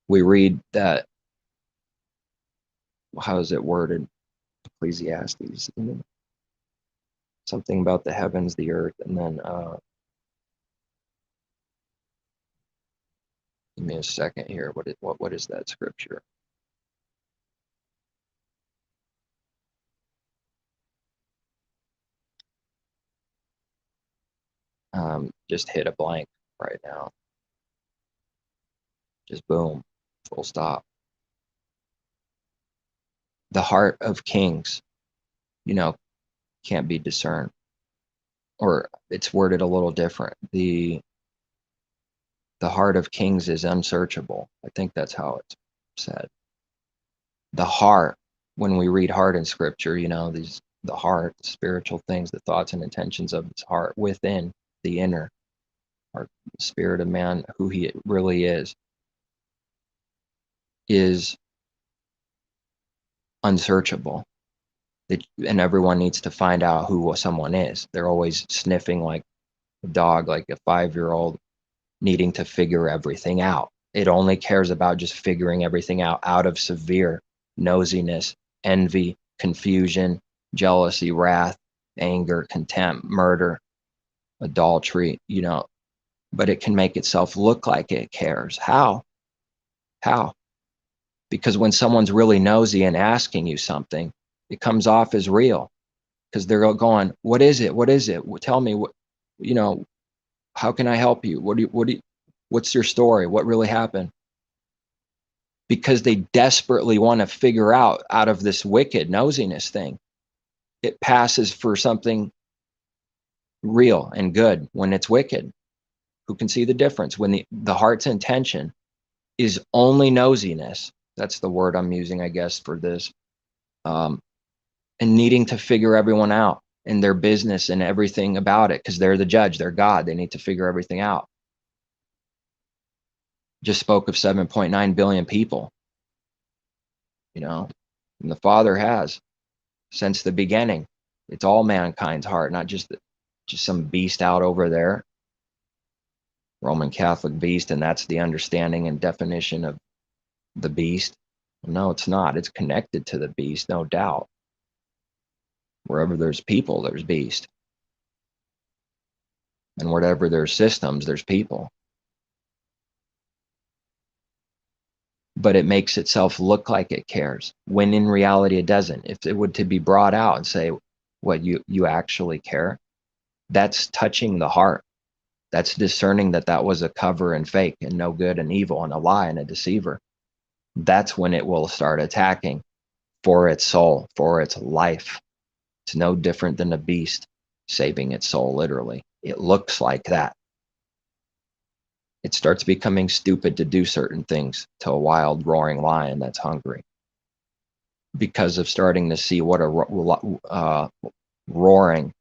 We read that, how is it worded? Ecclesiastes, something about the heavens, the earth, and then give me a second here. What is that scripture? Just hit a blank right now. Just boom, full stop. The heart of kings, can't be discerned. Or it's worded a little different. The heart of kings is unsearchable. I think that's how it's said. The heart, when we read heart in scripture, the heart, the spiritual things, the thoughts and intentions of his heart within the inner, or spirit of man, who he really is unsearchable. And everyone needs to find out who someone is. They're always sniffing like a dog, like a 5-year-old, needing to figure everything out. It only cares about just figuring everything out of severe nosiness, envy, confusion, jealousy, wrath, anger, contempt, murder, adultery, but it can make itself look like it cares. How? How? Because when someone's really nosy and asking you something, it comes off as real, because they're going, what is it? What is it? Tell me what, how can I help you? What's your story? What really happened? Because they desperately want to figure out of this wicked nosiness thing. It passes for something real and good when it's wicked. Who can see the difference? When the heart's intention is only nosiness, that's the word I'm using, I guess, for this, and needing to figure everyone out and their business and everything about it, because they're the judge, they're God, they need to figure everything out. Just spoke of 7.9 billion people, and the Father has, since the beginning. It's all mankind's heart, not just some beast out over there, Roman Catholic beast, and that's the understanding and definition of the beast. No, it's not. It's connected to the beast, no doubt. Wherever there's people, there's beast. And wherever there's systems, there's people. But it makes itself look like it cares, when in reality it doesn't. If it would to be brought out and say, what, you actually care? That's touching the heart. That's discerning that was a cover and fake and no good and evil and a lie and a deceiver. That's when it will start attacking for its soul, for its life. It's no different than a beast saving its soul, literally. It looks like that. It starts becoming stupid to do certain things to a wild, roaring lion that's hungry, because of starting to see what a roaring,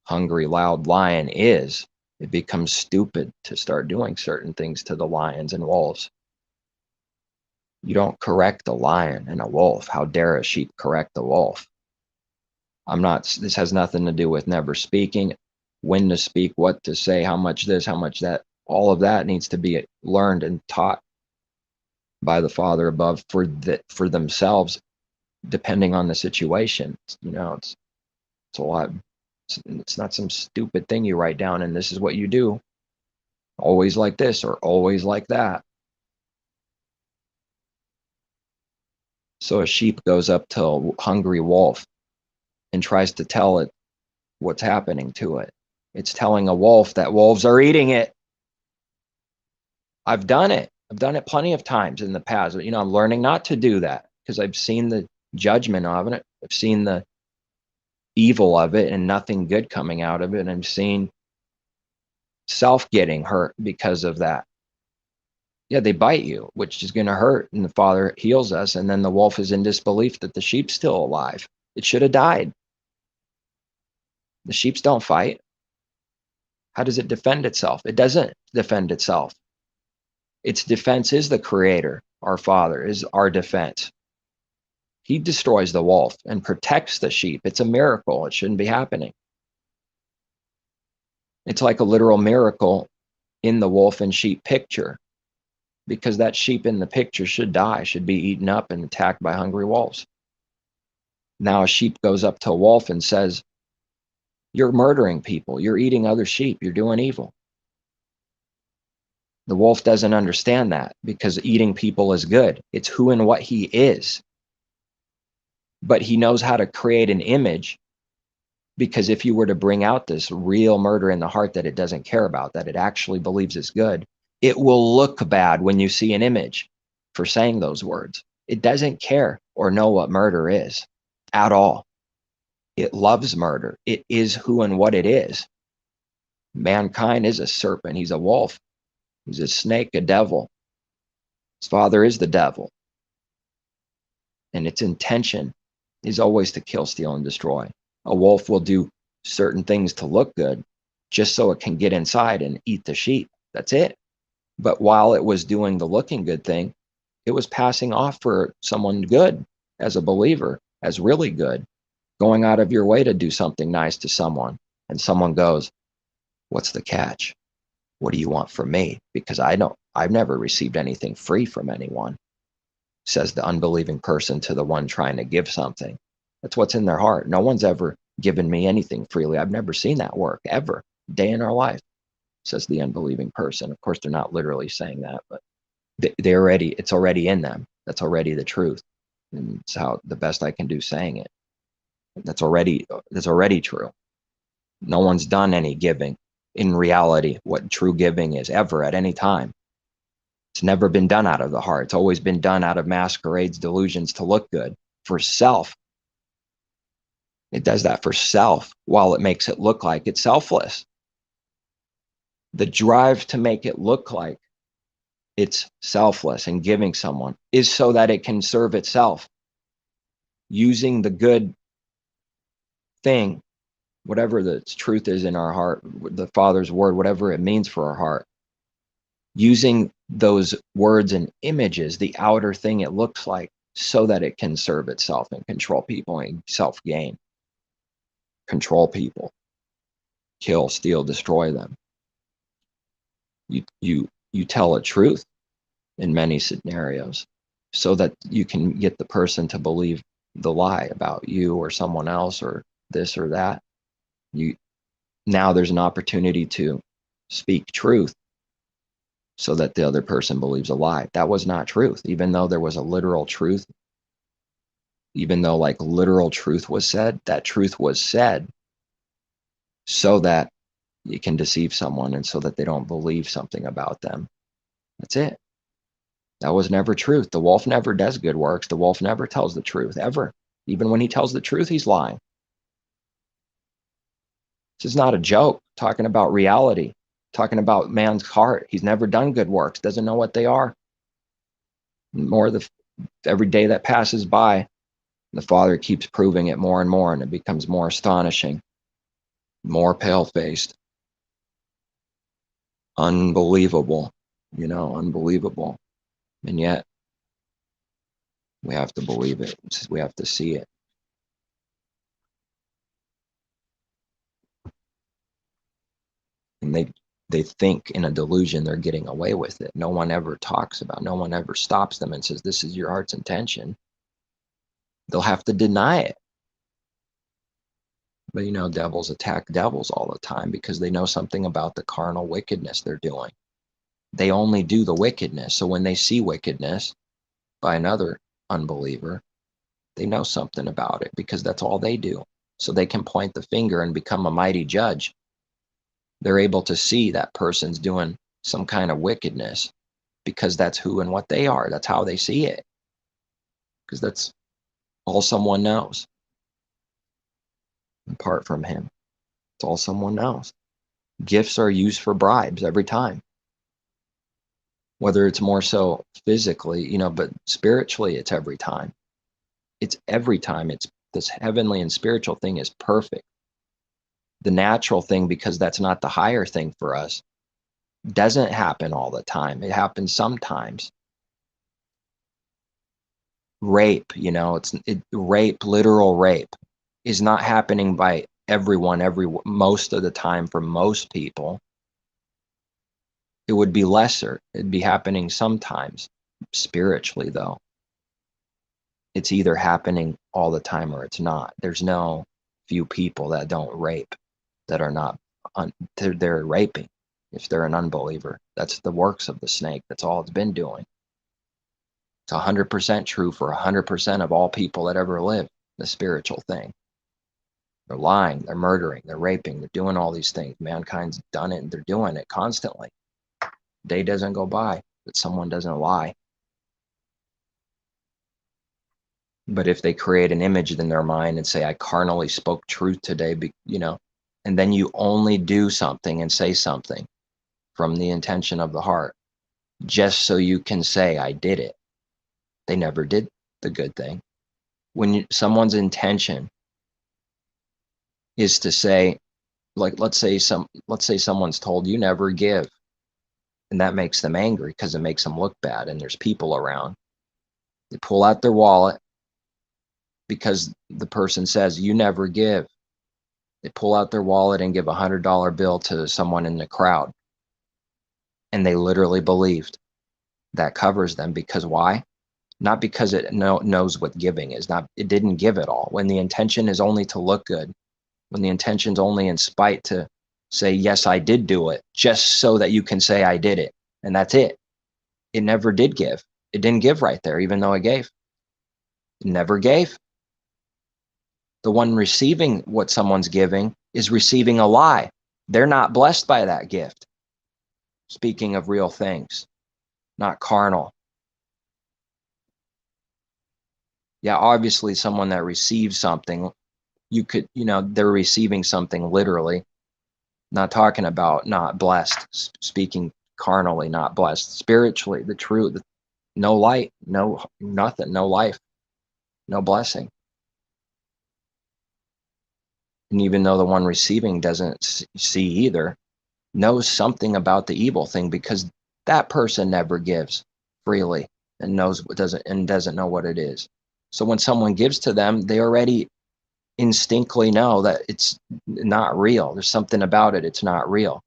hungry, loud lion is. It becomes stupid to start doing certain things to the lions and wolves. You don't correct a lion and a wolf. How dare a sheep correct a wolf? This has nothing to do with never speaking, when to speak, what to say, how much this, how much that. All of that needs to be learned and taught by the Father above for themselves, depending on the situation. It's a lot. It's not some stupid thing you write down and this is what you do. Always like this or always like that. So a sheep goes up to a hungry wolf and tries to tell it what's happening to it. It's telling a wolf that wolves are eating it. I've done it. I've done it plenty of times in the past. I'm learning not to do that, because I've seen the judgment of it. I've seen the evil of it and nothing good coming out of it. And I'm seeing self getting hurt because of that. Yeah, they bite you, which is going to hurt. And the Father heals us. And then the wolf is in disbelief that the sheep's still alive. It should have died. The sheep don't fight. How does it defend itself? It doesn't defend itself. Its defense is the Creator. Our Father is our defense. He destroys the wolf and protects the sheep. It's a miracle. It shouldn't be happening. It's like a literal miracle in the wolf and sheep picture, because that sheep in the picture should die, should be eaten up and attacked by hungry wolves. Now a sheep goes up to a wolf and says, you're murdering people. You're eating other sheep. You're doing evil. The wolf doesn't understand that, because eating people is good. It's who and what he is. But he knows how to create an image, because if you were to bring out this real murder in the heart that it doesn't care about, that it actually believes is good, it will look bad when you see an image for saying those words. It doesn't care or know what murder is at all. It loves murder. It is who and what it is. Mankind is a serpent. He's a wolf. He's a snake, a devil. His father is the devil. And its intention is always to kill, steal, and destroy. A wolf will do certain things to look good just so it can get inside and eat the sheep. That's it. But while it was doing the looking good thing, it was passing off for someone good, as a believer, as really good, going out of your way to do something nice to someone, and someone goes, what's the catch? What do you want from me? Because I've never received anything free from anyone, says the unbelieving person to the one trying to give something. That's what's in their heart. No one's ever given me anything freely. I've never seen that work ever, day in our life, says the unbelieving person. Of course, they're not literally saying that, but it's already in them. That's already the truth. And it's how the best I can do saying it. That's already true. No one's done any giving in reality, what true giving is ever at any time. It's never been done out of the heart. It's always been done out of masquerades, delusions to look good for self. It does that for self while it makes it look like it's selfless. The drive to make it look like it's selfless and giving someone is so that it can serve itself. Using the good thing, whatever the truth is in our heart, the Father's word, whatever it means for our heart, using those words and images, the outer thing it looks like, so that it can serve itself and control people and self-gain. Control people, kill, steal, destroy them. You tell a truth in many scenarios so that you can get the person to believe the lie about you or someone else or this or that. Now there's an opportunity to speak truth so that the other person believes a lie. That was not truth, even though there was a literal truth. Even though like literal truth was said, that truth was said so that you can deceive someone and so that they don't believe something about them. That's it. That was never truth. The wolf never does good works. The wolf never tells the truth, ever. Even when he tells the truth, he's lying. This is not a joke, talking about reality, talking about man's heart. He's never done good works, doesn't know what they are. Every day that passes by, the Father keeps proving it more and more, and it becomes more astonishing, more pale-faced, unbelievable, unbelievable. And yet, we have to believe it. We have to see it. And they think in a delusion they're getting away with it. No one ever stops them and says, this is your heart's intention. They'll have to deny it. But devils attack devils all the time because they know something about the carnal wickedness they're doing. They only do the wickedness. So when they see wickedness by another unbeliever, they know something about it because that's all they do. So they can point the finger and become a mighty judge. They're able to see that person's doing some kind of wickedness because that's who and what they are. That's how they see it. Because that's all someone knows. Apart from him, it's all someone knows. Gifts are used for bribes every time. Whether it's more so physically, but spiritually, it's every time. It's every time. It's this heavenly and spiritual thing is perfect. The natural thing, because that's not the higher thing for us, doesn't happen all the time. It happens sometimes. Rape, rape, literal rape, is not happening by everyone most of the time for most people. It would be lesser. It'd be happening sometimes. Spiritually, though, it's either happening all the time or it's not. There's no few people that don't rape, that are not, they're raping. If they're an unbeliever, that's the works of the snake. That's all it's been doing. It's 100% true for 100% of all people that ever live, the spiritual thing. They're lying, they're murdering, they're raping, they're doing all these things. Mankind's done it and they're doing it constantly. Day doesn't go by that someone doesn't lie. But if they create an image in their mind and say, I carnally spoke truth today, and then you only do something and say something from the intention of the heart, just so you can say, I did it. They never did the good thing. When someone's intention is to say, like, let's say someone's told you never give, and that makes them angry because it makes them look bad and there's people around. They pull out their wallet, because the person says, you never give. They pull out their wallet and give a $100 bill to someone in the crowd. And they literally believed. That covers them. Because why? Not because it knows what giving is. It didn't give it all. When the intention is only to look good, when the intention's only in spite to say, yes, I did do it, just so that you can say I did it. And that's it. It never did give. It didn't give right there, even though it gave. It never gave. The one receiving what someone's giving is receiving a lie. They're not blessed by that gift. Speaking of real things, not carnal. Yeah, obviously someone that receives something, they're receiving something literally. Not talking about not blessed, speaking carnally, not blessed. Spiritually, the truth, no light, no nothing, no life, no blessing. And even though the one receiving doesn't see either, knows something about the evil thing, because that person never gives freely and doesn't know what it is. So when someone gives to them, they already instinctively know that it's not real. There's something about it. It's not real.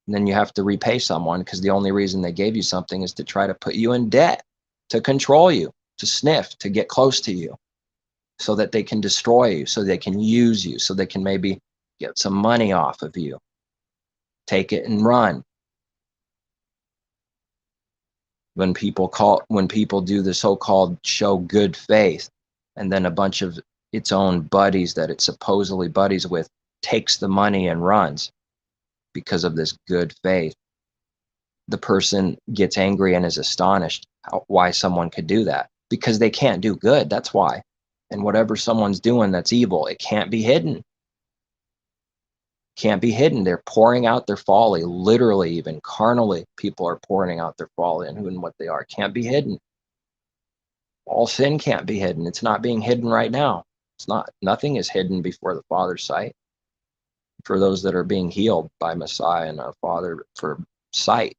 And then you have to repay someone, because the only reason they gave you something is to try to put you in debt, to control you, to sniff, to get close to you, so that they can destroy you, so they can use you, so they can maybe get some money off of you, take it and run. When people do the so-called show good faith, and then a bunch of its own buddies that it's supposedly buddies with takes the money and runs because of this good faith, the person gets angry and is astonished why someone could do that, because they can't do good. That's why. And whatever someone's doing that's evil, it can't be hidden. Can't be hidden. They're pouring out their folly, literally, even carnally. People are pouring out their folly and who and what they are. Can't be hidden. All sin can't be hidden. It's not being hidden right now. It's not. Nothing is hidden before the Father's sight. For those that are being healed by Messiah and our Father for sight,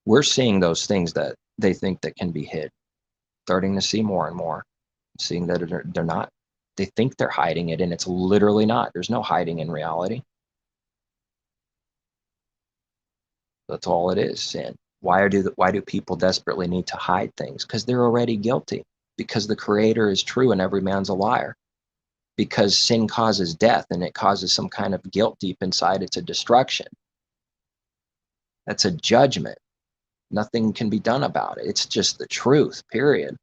we're seeing those things that they think that can be hid. Starting to see more and more, seeing that they're not. They think they're hiding it, and it's literally not. There's no hiding in reality. That's all it is, sin. Why do people desperately need to hide things? Because they're already guilty. Because the Creator is true and every man's a liar. Because sin causes death, and it causes some kind of guilt deep inside. It's a destruction. That's a judgment. Nothing can be done about it. It's just the truth, period.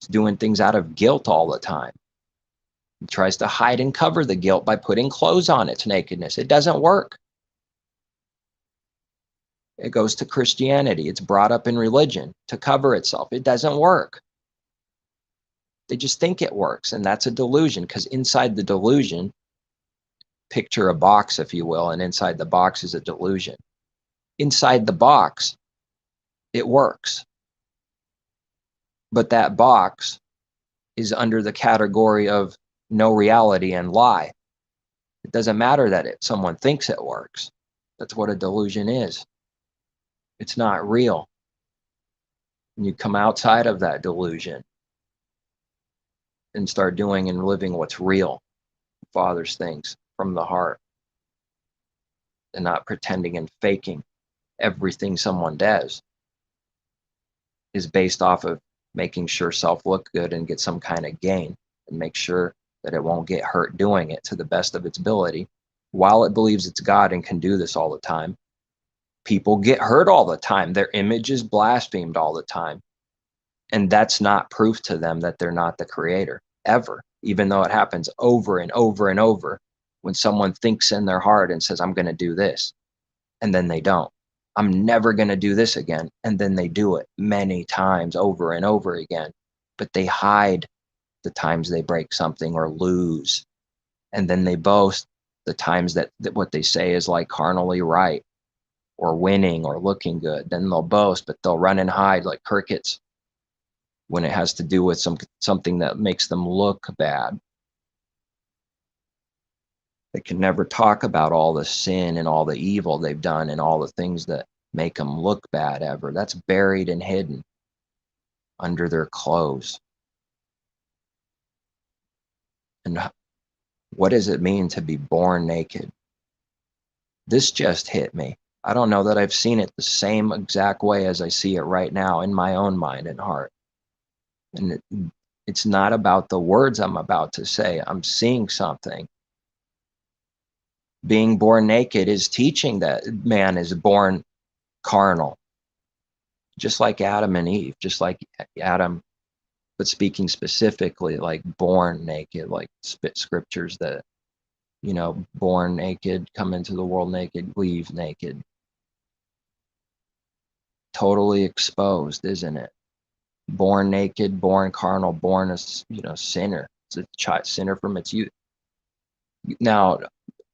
It's doing things out of guilt all the time. It tries to hide and cover the guilt by putting clothes on its nakedness. It doesn't work. It goes to Christianity. It's brought up in religion to cover itself. It doesn't work. They just think it works, and that's a delusion, because inside the delusion, picture a box, if you will, and inside the box is a delusion. Inside the box, it works. But that box is under the category of no reality and lie. It doesn't matter that someone thinks it works. That's what a delusion is. It's not real. And you come outside of that delusion and start doing and living what's real, Father's things from the heart, and not pretending and faking. Everything someone does is based off of making sure self look good and get some kind of gain, and make sure that it won't get hurt doing it to the best of its ability. While it believes it's God and can do this all the time, people get hurt all the time. Their image is blasphemed all the time. And that's not proof to them that they're not the Creator, ever, even though it happens over and over and over. When someone thinks in their heart and says, I'm going to do this, and then they don't. I'm never going to do this again. And then they do it many times over and over again. But they hide the times they break something or lose. And then they boast the times that what they say is like carnally right, or winning, or looking good. Then they'll boast, but they'll run and hide like crickets when it has to do with something that makes them look bad. They can never talk about all the sin and all the evil they've done and all the things that make them look bad ever. That's buried and hidden. under their clothes. And what does it mean to be born naked? This just hit me. I don't know that I've seen it the same exact way as I see it right now in my own mind and heart. And it's not about the words I'm about to say. I'm seeing something. Being born naked is teaching that man is born carnal, just like Adam and Eve, just like Adam, but speaking specifically like born naked, like scriptures that, born naked, come into the world naked, leave naked. Totally exposed, isn't it? Born naked, born carnal, born a sinner. It's a child sinner from its youth. Now,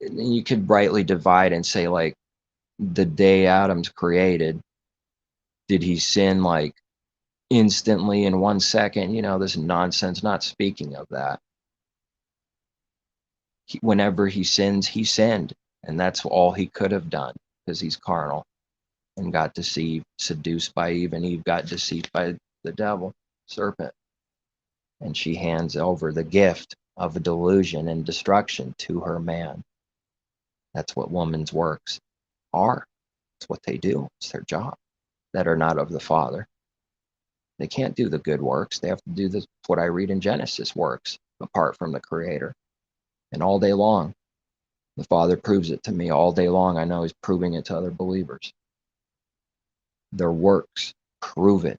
you could rightly divide and say, like, the day Adam's created, did he sin like instantly in 1 second? This nonsense. Not speaking of that. Whenever he sins, he sinned, and that's all he could have done because he's carnal and got deceived, seduced by Eve, and Eve got deceived by the devil, serpent. And she hands over the gift of delusion and destruction to her man. That's what women's works are. It's what they do. It's their job. That are not of the Father. They can't do the good works. They have to do what I read in Genesis works, apart from the Creator. And all day long, the Father proves it to me all day long. I know He's proving it to other believers. Their works prove it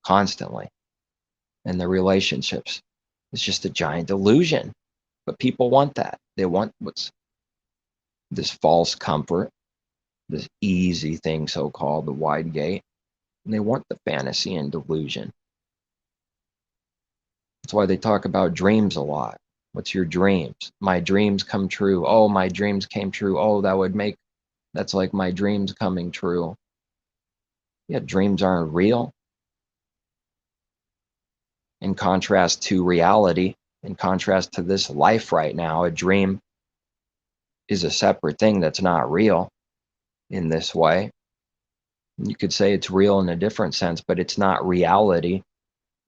constantly. And their relationships. It's just a giant delusion. But people want that. They want what's this false comfort, this easy thing, so-called, the wide gate. And they want the fantasy and delusion. That's why they talk about dreams a lot. What's your dreams? My dreams come true. Oh, my dreams came true. Oh, that's like my dreams coming true. Yeah, dreams aren't real. In contrast to reality, in contrast to this life right now, a dream is a separate thing that's not real in this way. You could say it's real in a different sense, but it's not reality.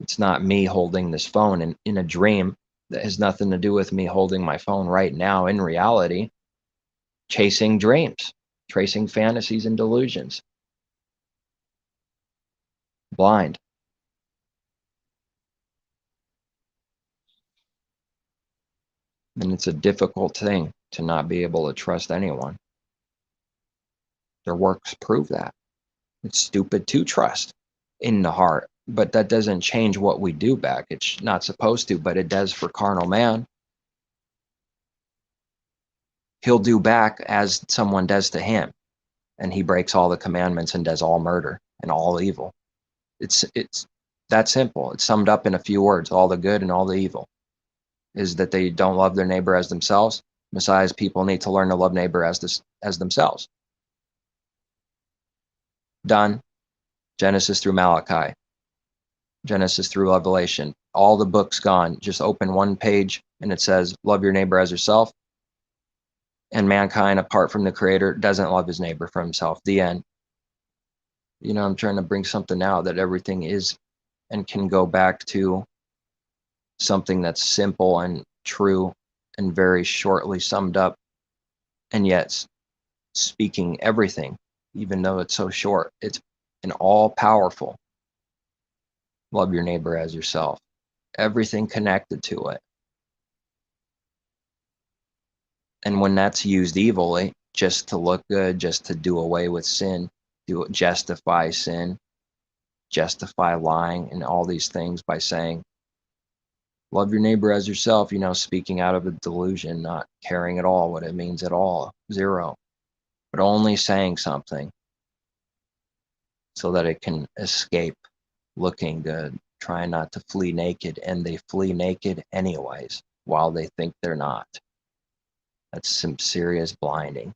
It's not me holding this phone in a dream that has nothing to do with me holding my phone right now in reality, chasing dreams, tracing fantasies and delusions. Blind. And it's a difficult thing to not be able to trust anyone. Their works prove that. It's stupid to trust in the heart, but that doesn't change what we do back. It's not supposed to, but it does for carnal man. He'll do back as someone does to him, and he breaks all the commandments and does all murder and all evil. It's that simple. It's summed up in a few words. All the good and all the evil is that they don't love their neighbor as themselves. Messiah's people need to learn to love neighbor as themselves. Done. Genesis through Malachi. Genesis through Revelation. All the books gone. Just open one page and it says, love your neighbor as yourself. And mankind, apart from the Creator, doesn't love his neighbor for himself. The end. I'm trying to bring something out that everything is and can go back to something that's simple and true and very shortly summed up, and yet speaking everything, even though it's so short. It's an all-powerful love your neighbor as yourself. Everything connected to it. And when that's used evilly, just to look good, just to do away with sin, justify sin, justify lying and all these things by saying, love your neighbor as yourself, speaking out of a delusion, not caring at all what it means at all, zero, but only saying something so that it can escape looking good, trying not to flee naked, and they flee naked anyways while they think they're not. That's some serious blinding.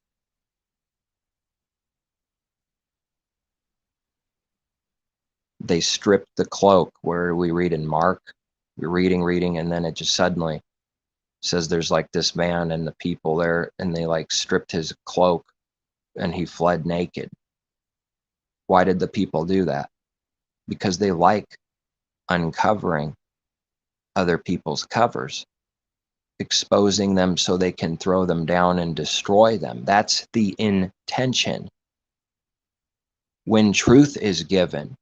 They stripped the cloak, where we read in Mark, we're reading, and then it just suddenly says there's like this man and the people there, and they like stripped his cloak and he fled naked. Why did the people do that? Because they like uncovering other people's covers, exposing them so they can throw them down and destroy them. That's the intention. When truth is given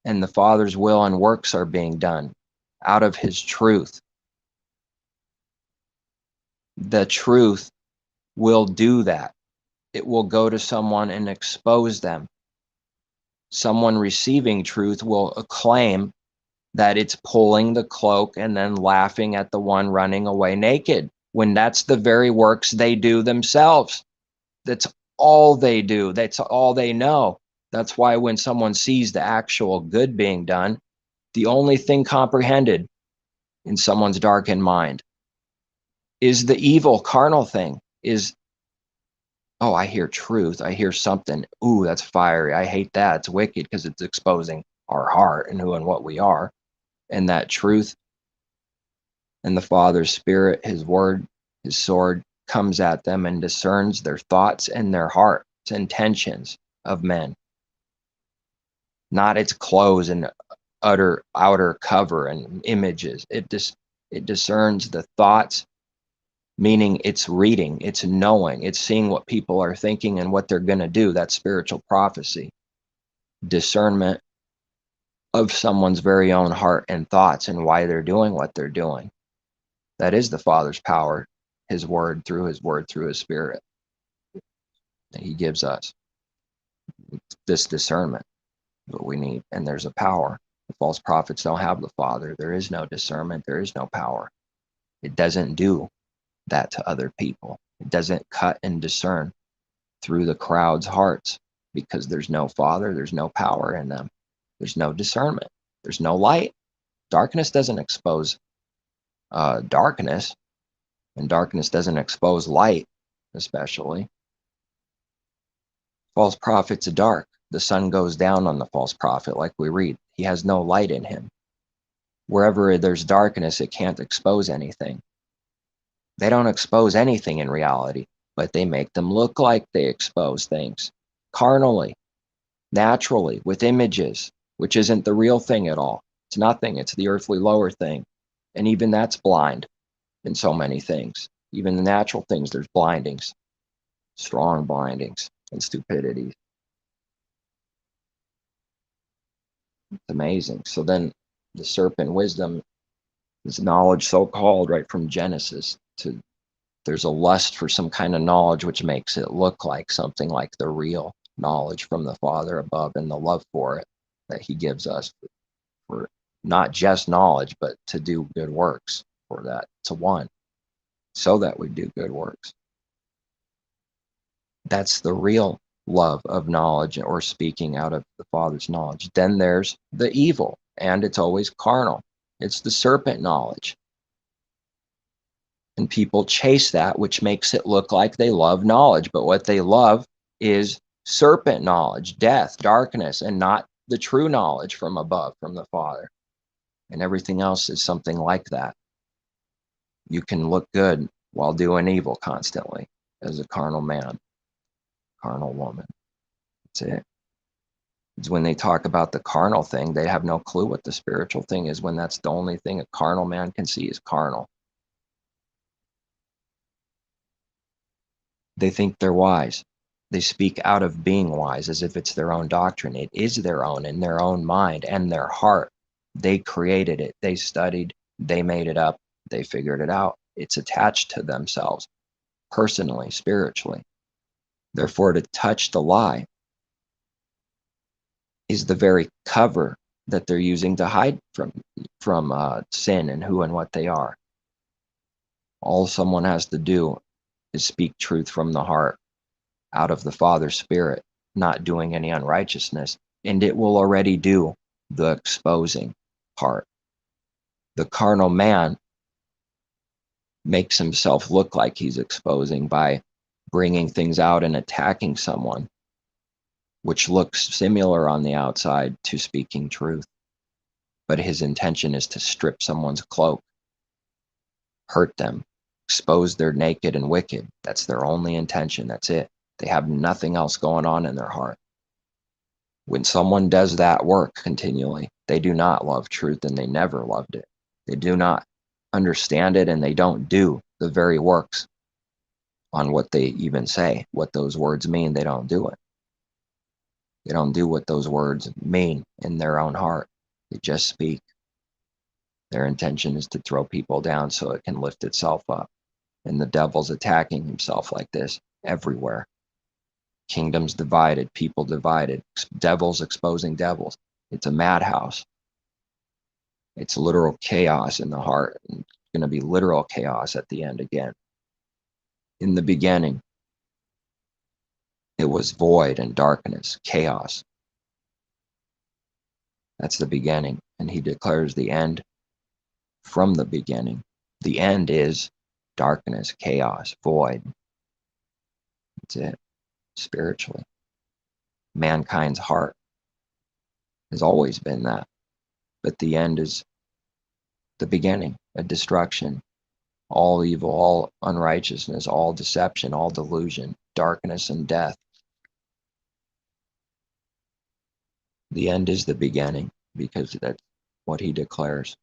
and the Father's will and works are being done out of his truth, the truth will do that. It will go to someone and expose them. Someone receiving truth will claim that it's pulling the cloak and then laughing at the one running away naked, when that's the very works they do themselves. That's all they do. That's all they know. That's why when someone sees the actual good being done, the only thing comprehended in someone's darkened mind is the evil carnal thing. Is, oh, I hear truth. I hear something. Ooh, that's fiery. I hate that. It's wicked because it's exposing our heart and who and what we are. And that truth and the Father's Spirit, his word, his sword, comes at them and discerns their thoughts and their hearts, intentions of men. Not its clothes and outer cover and images. It discerns the thoughts, meaning it's reading, it's knowing, it's seeing what people are thinking and what they're going to do. That's spiritual prophecy. Discernment of someone's very own heart and thoughts and why they're doing what they're doing. That is the Father's power, his word, through his Spirit that he gives us. This discernment, what we need. And there's a power. The false prophets don't have the Father. There is no discernment. There is no power. It doesn't do that to other people. It doesn't cut and discern through the crowd's hearts, because there's no Father. There's no power in them. There's no discernment. There's no light. Darkness doesn't expose darkness, and darkness doesn't expose light, especially. False prophets are dark. The sun goes down on the false prophet, like we read. He has no light in him. Wherever there's darkness, it can't expose anything. They don't expose anything in reality, but they make them look like they expose things carnally, naturally, with images, which isn't the real thing at all. It's nothing. It's the earthly lower thing. And even that's blind in so many things. Even the natural things, there's blindings, strong blindings and stupidities. It's amazing. So then the serpent wisdom is knowledge so-called right from Genesis. To there's a lust for some kind of knowledge which makes it look like something like the real knowledge from the Father above, and the love for it that he gives us for not just knowledge, but to do good works for that, to one, so that we do good works. That's the real love of knowledge, or speaking out of the Father's knowledge. Then there's the evil, and it's always carnal. It's the serpent knowledge. And people chase that, which makes it look like they love knowledge. But what they love is serpent knowledge, death, darkness, and not the true knowledge from above, from the Father. And everything else is something like that. You can look good while doing evil constantly as a carnal man, carnal woman. That's it. It's when they talk about the carnal thing, they have no clue what the spiritual thing is, when that's the only thing a carnal man can see is carnal. They think they're wise. They speak out of being wise as if it's their own doctrine. It is their own, in their own mind and their heart. They created it. They studied. They made it up. They figured it out. It's attached to themselves, personally, spiritually. Therefore, to touch the lie is the very cover that they're using to hide from sin and who and what they are. All someone has to do is speak truth from the heart, out of the Father's Spirit, not doing any unrighteousness, and it will already do the exposing part. The carnal man makes himself look like he's exposing by bringing things out and attacking someone, which looks similar on the outside to speaking truth. But his intention is to strip someone's cloak, hurt them, expose their naked and wicked. That's their only intention. That's it. They have nothing else going on in their heart. When someone does that work continually, they do not love truth and they never loved it. They do not understand it and they don't do the very works on what they even say, what those words mean. They don't do it. They don't do what those words mean in their own heart. They just speak. Their intention is to throw people down so it can lift itself up. And the devil's attacking himself like this everywhere. Kingdoms divided, people divided, devils exposing devils. It's a madhouse. It's literal chaos in the heart. And it's going to be literal chaos at the end again. In the beginning, it was void and darkness, chaos. That's the beginning. And he declares the end from the beginning. The end is darkness, chaos, void. That's it. Spiritually. Mankind's heart has always been that. But the end is the beginning, a destruction. All evil, all unrighteousness, all deception, all delusion, darkness and death. The end is the beginning because that's what he declares.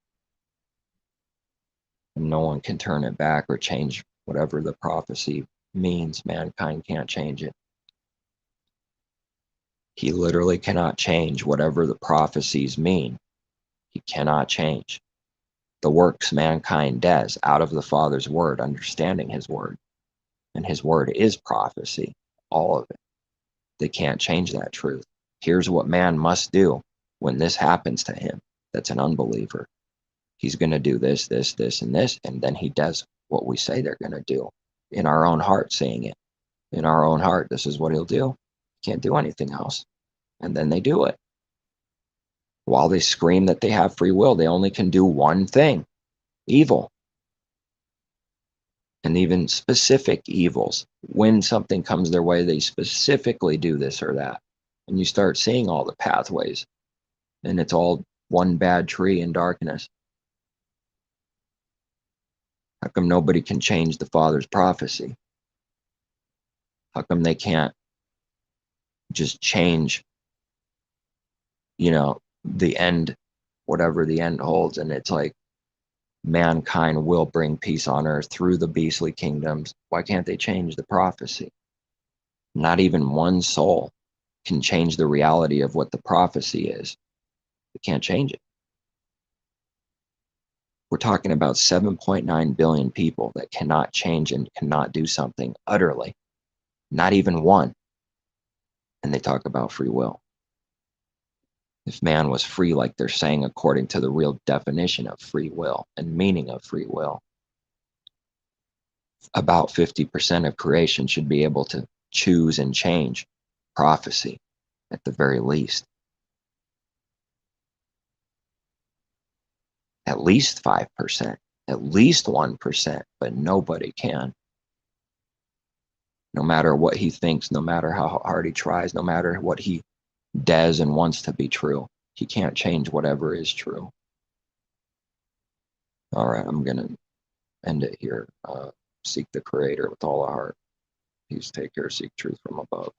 And no one can turn it back or change whatever the prophecy means. Mankind can't change it. He literally cannot change whatever the prophecies mean. He cannot change the works mankind does out of the Father's word, understanding his word. And his word is prophecy, all of it. They can't change that truth. Here's what man must do when this happens to him that's an unbeliever. He's going to do this, this, this, and this, and then he does what we say they're going to do in our own heart, saying it. In our own heart, this is what he'll do. Can't do anything else. And then they do it. While they scream that they have free will, they only can do one thing, evil. And even specific evils. When something comes their way, they specifically do this or that. And you start seeing all the pathways. And it's all one bad tree in darkness. How come nobody can change the Father's prophecy? How come they can't just change, the end, whatever the end holds? And it's like, mankind will bring peace on earth through the beastly kingdoms. Why can't they change the prophecy? Not even one soul can change the reality of what the prophecy is. They can't change it. We're talking about 7.9 billion people that cannot change and cannot do something utterly. Not even one. And they talk about free will. If man was free, like they're saying, according to the real definition of free will and meaning of free will, about 50% of creation should be able to choose and change prophecy at the very least. At least 5%, at least 1%, but nobody can. No matter what he thinks, no matter how hard he tries, no matter what he does and wants to be true, he can't change whatever is true. All right, I'm going to end it here. Seek the Creator with all our heart. Please take care, seek truth from above.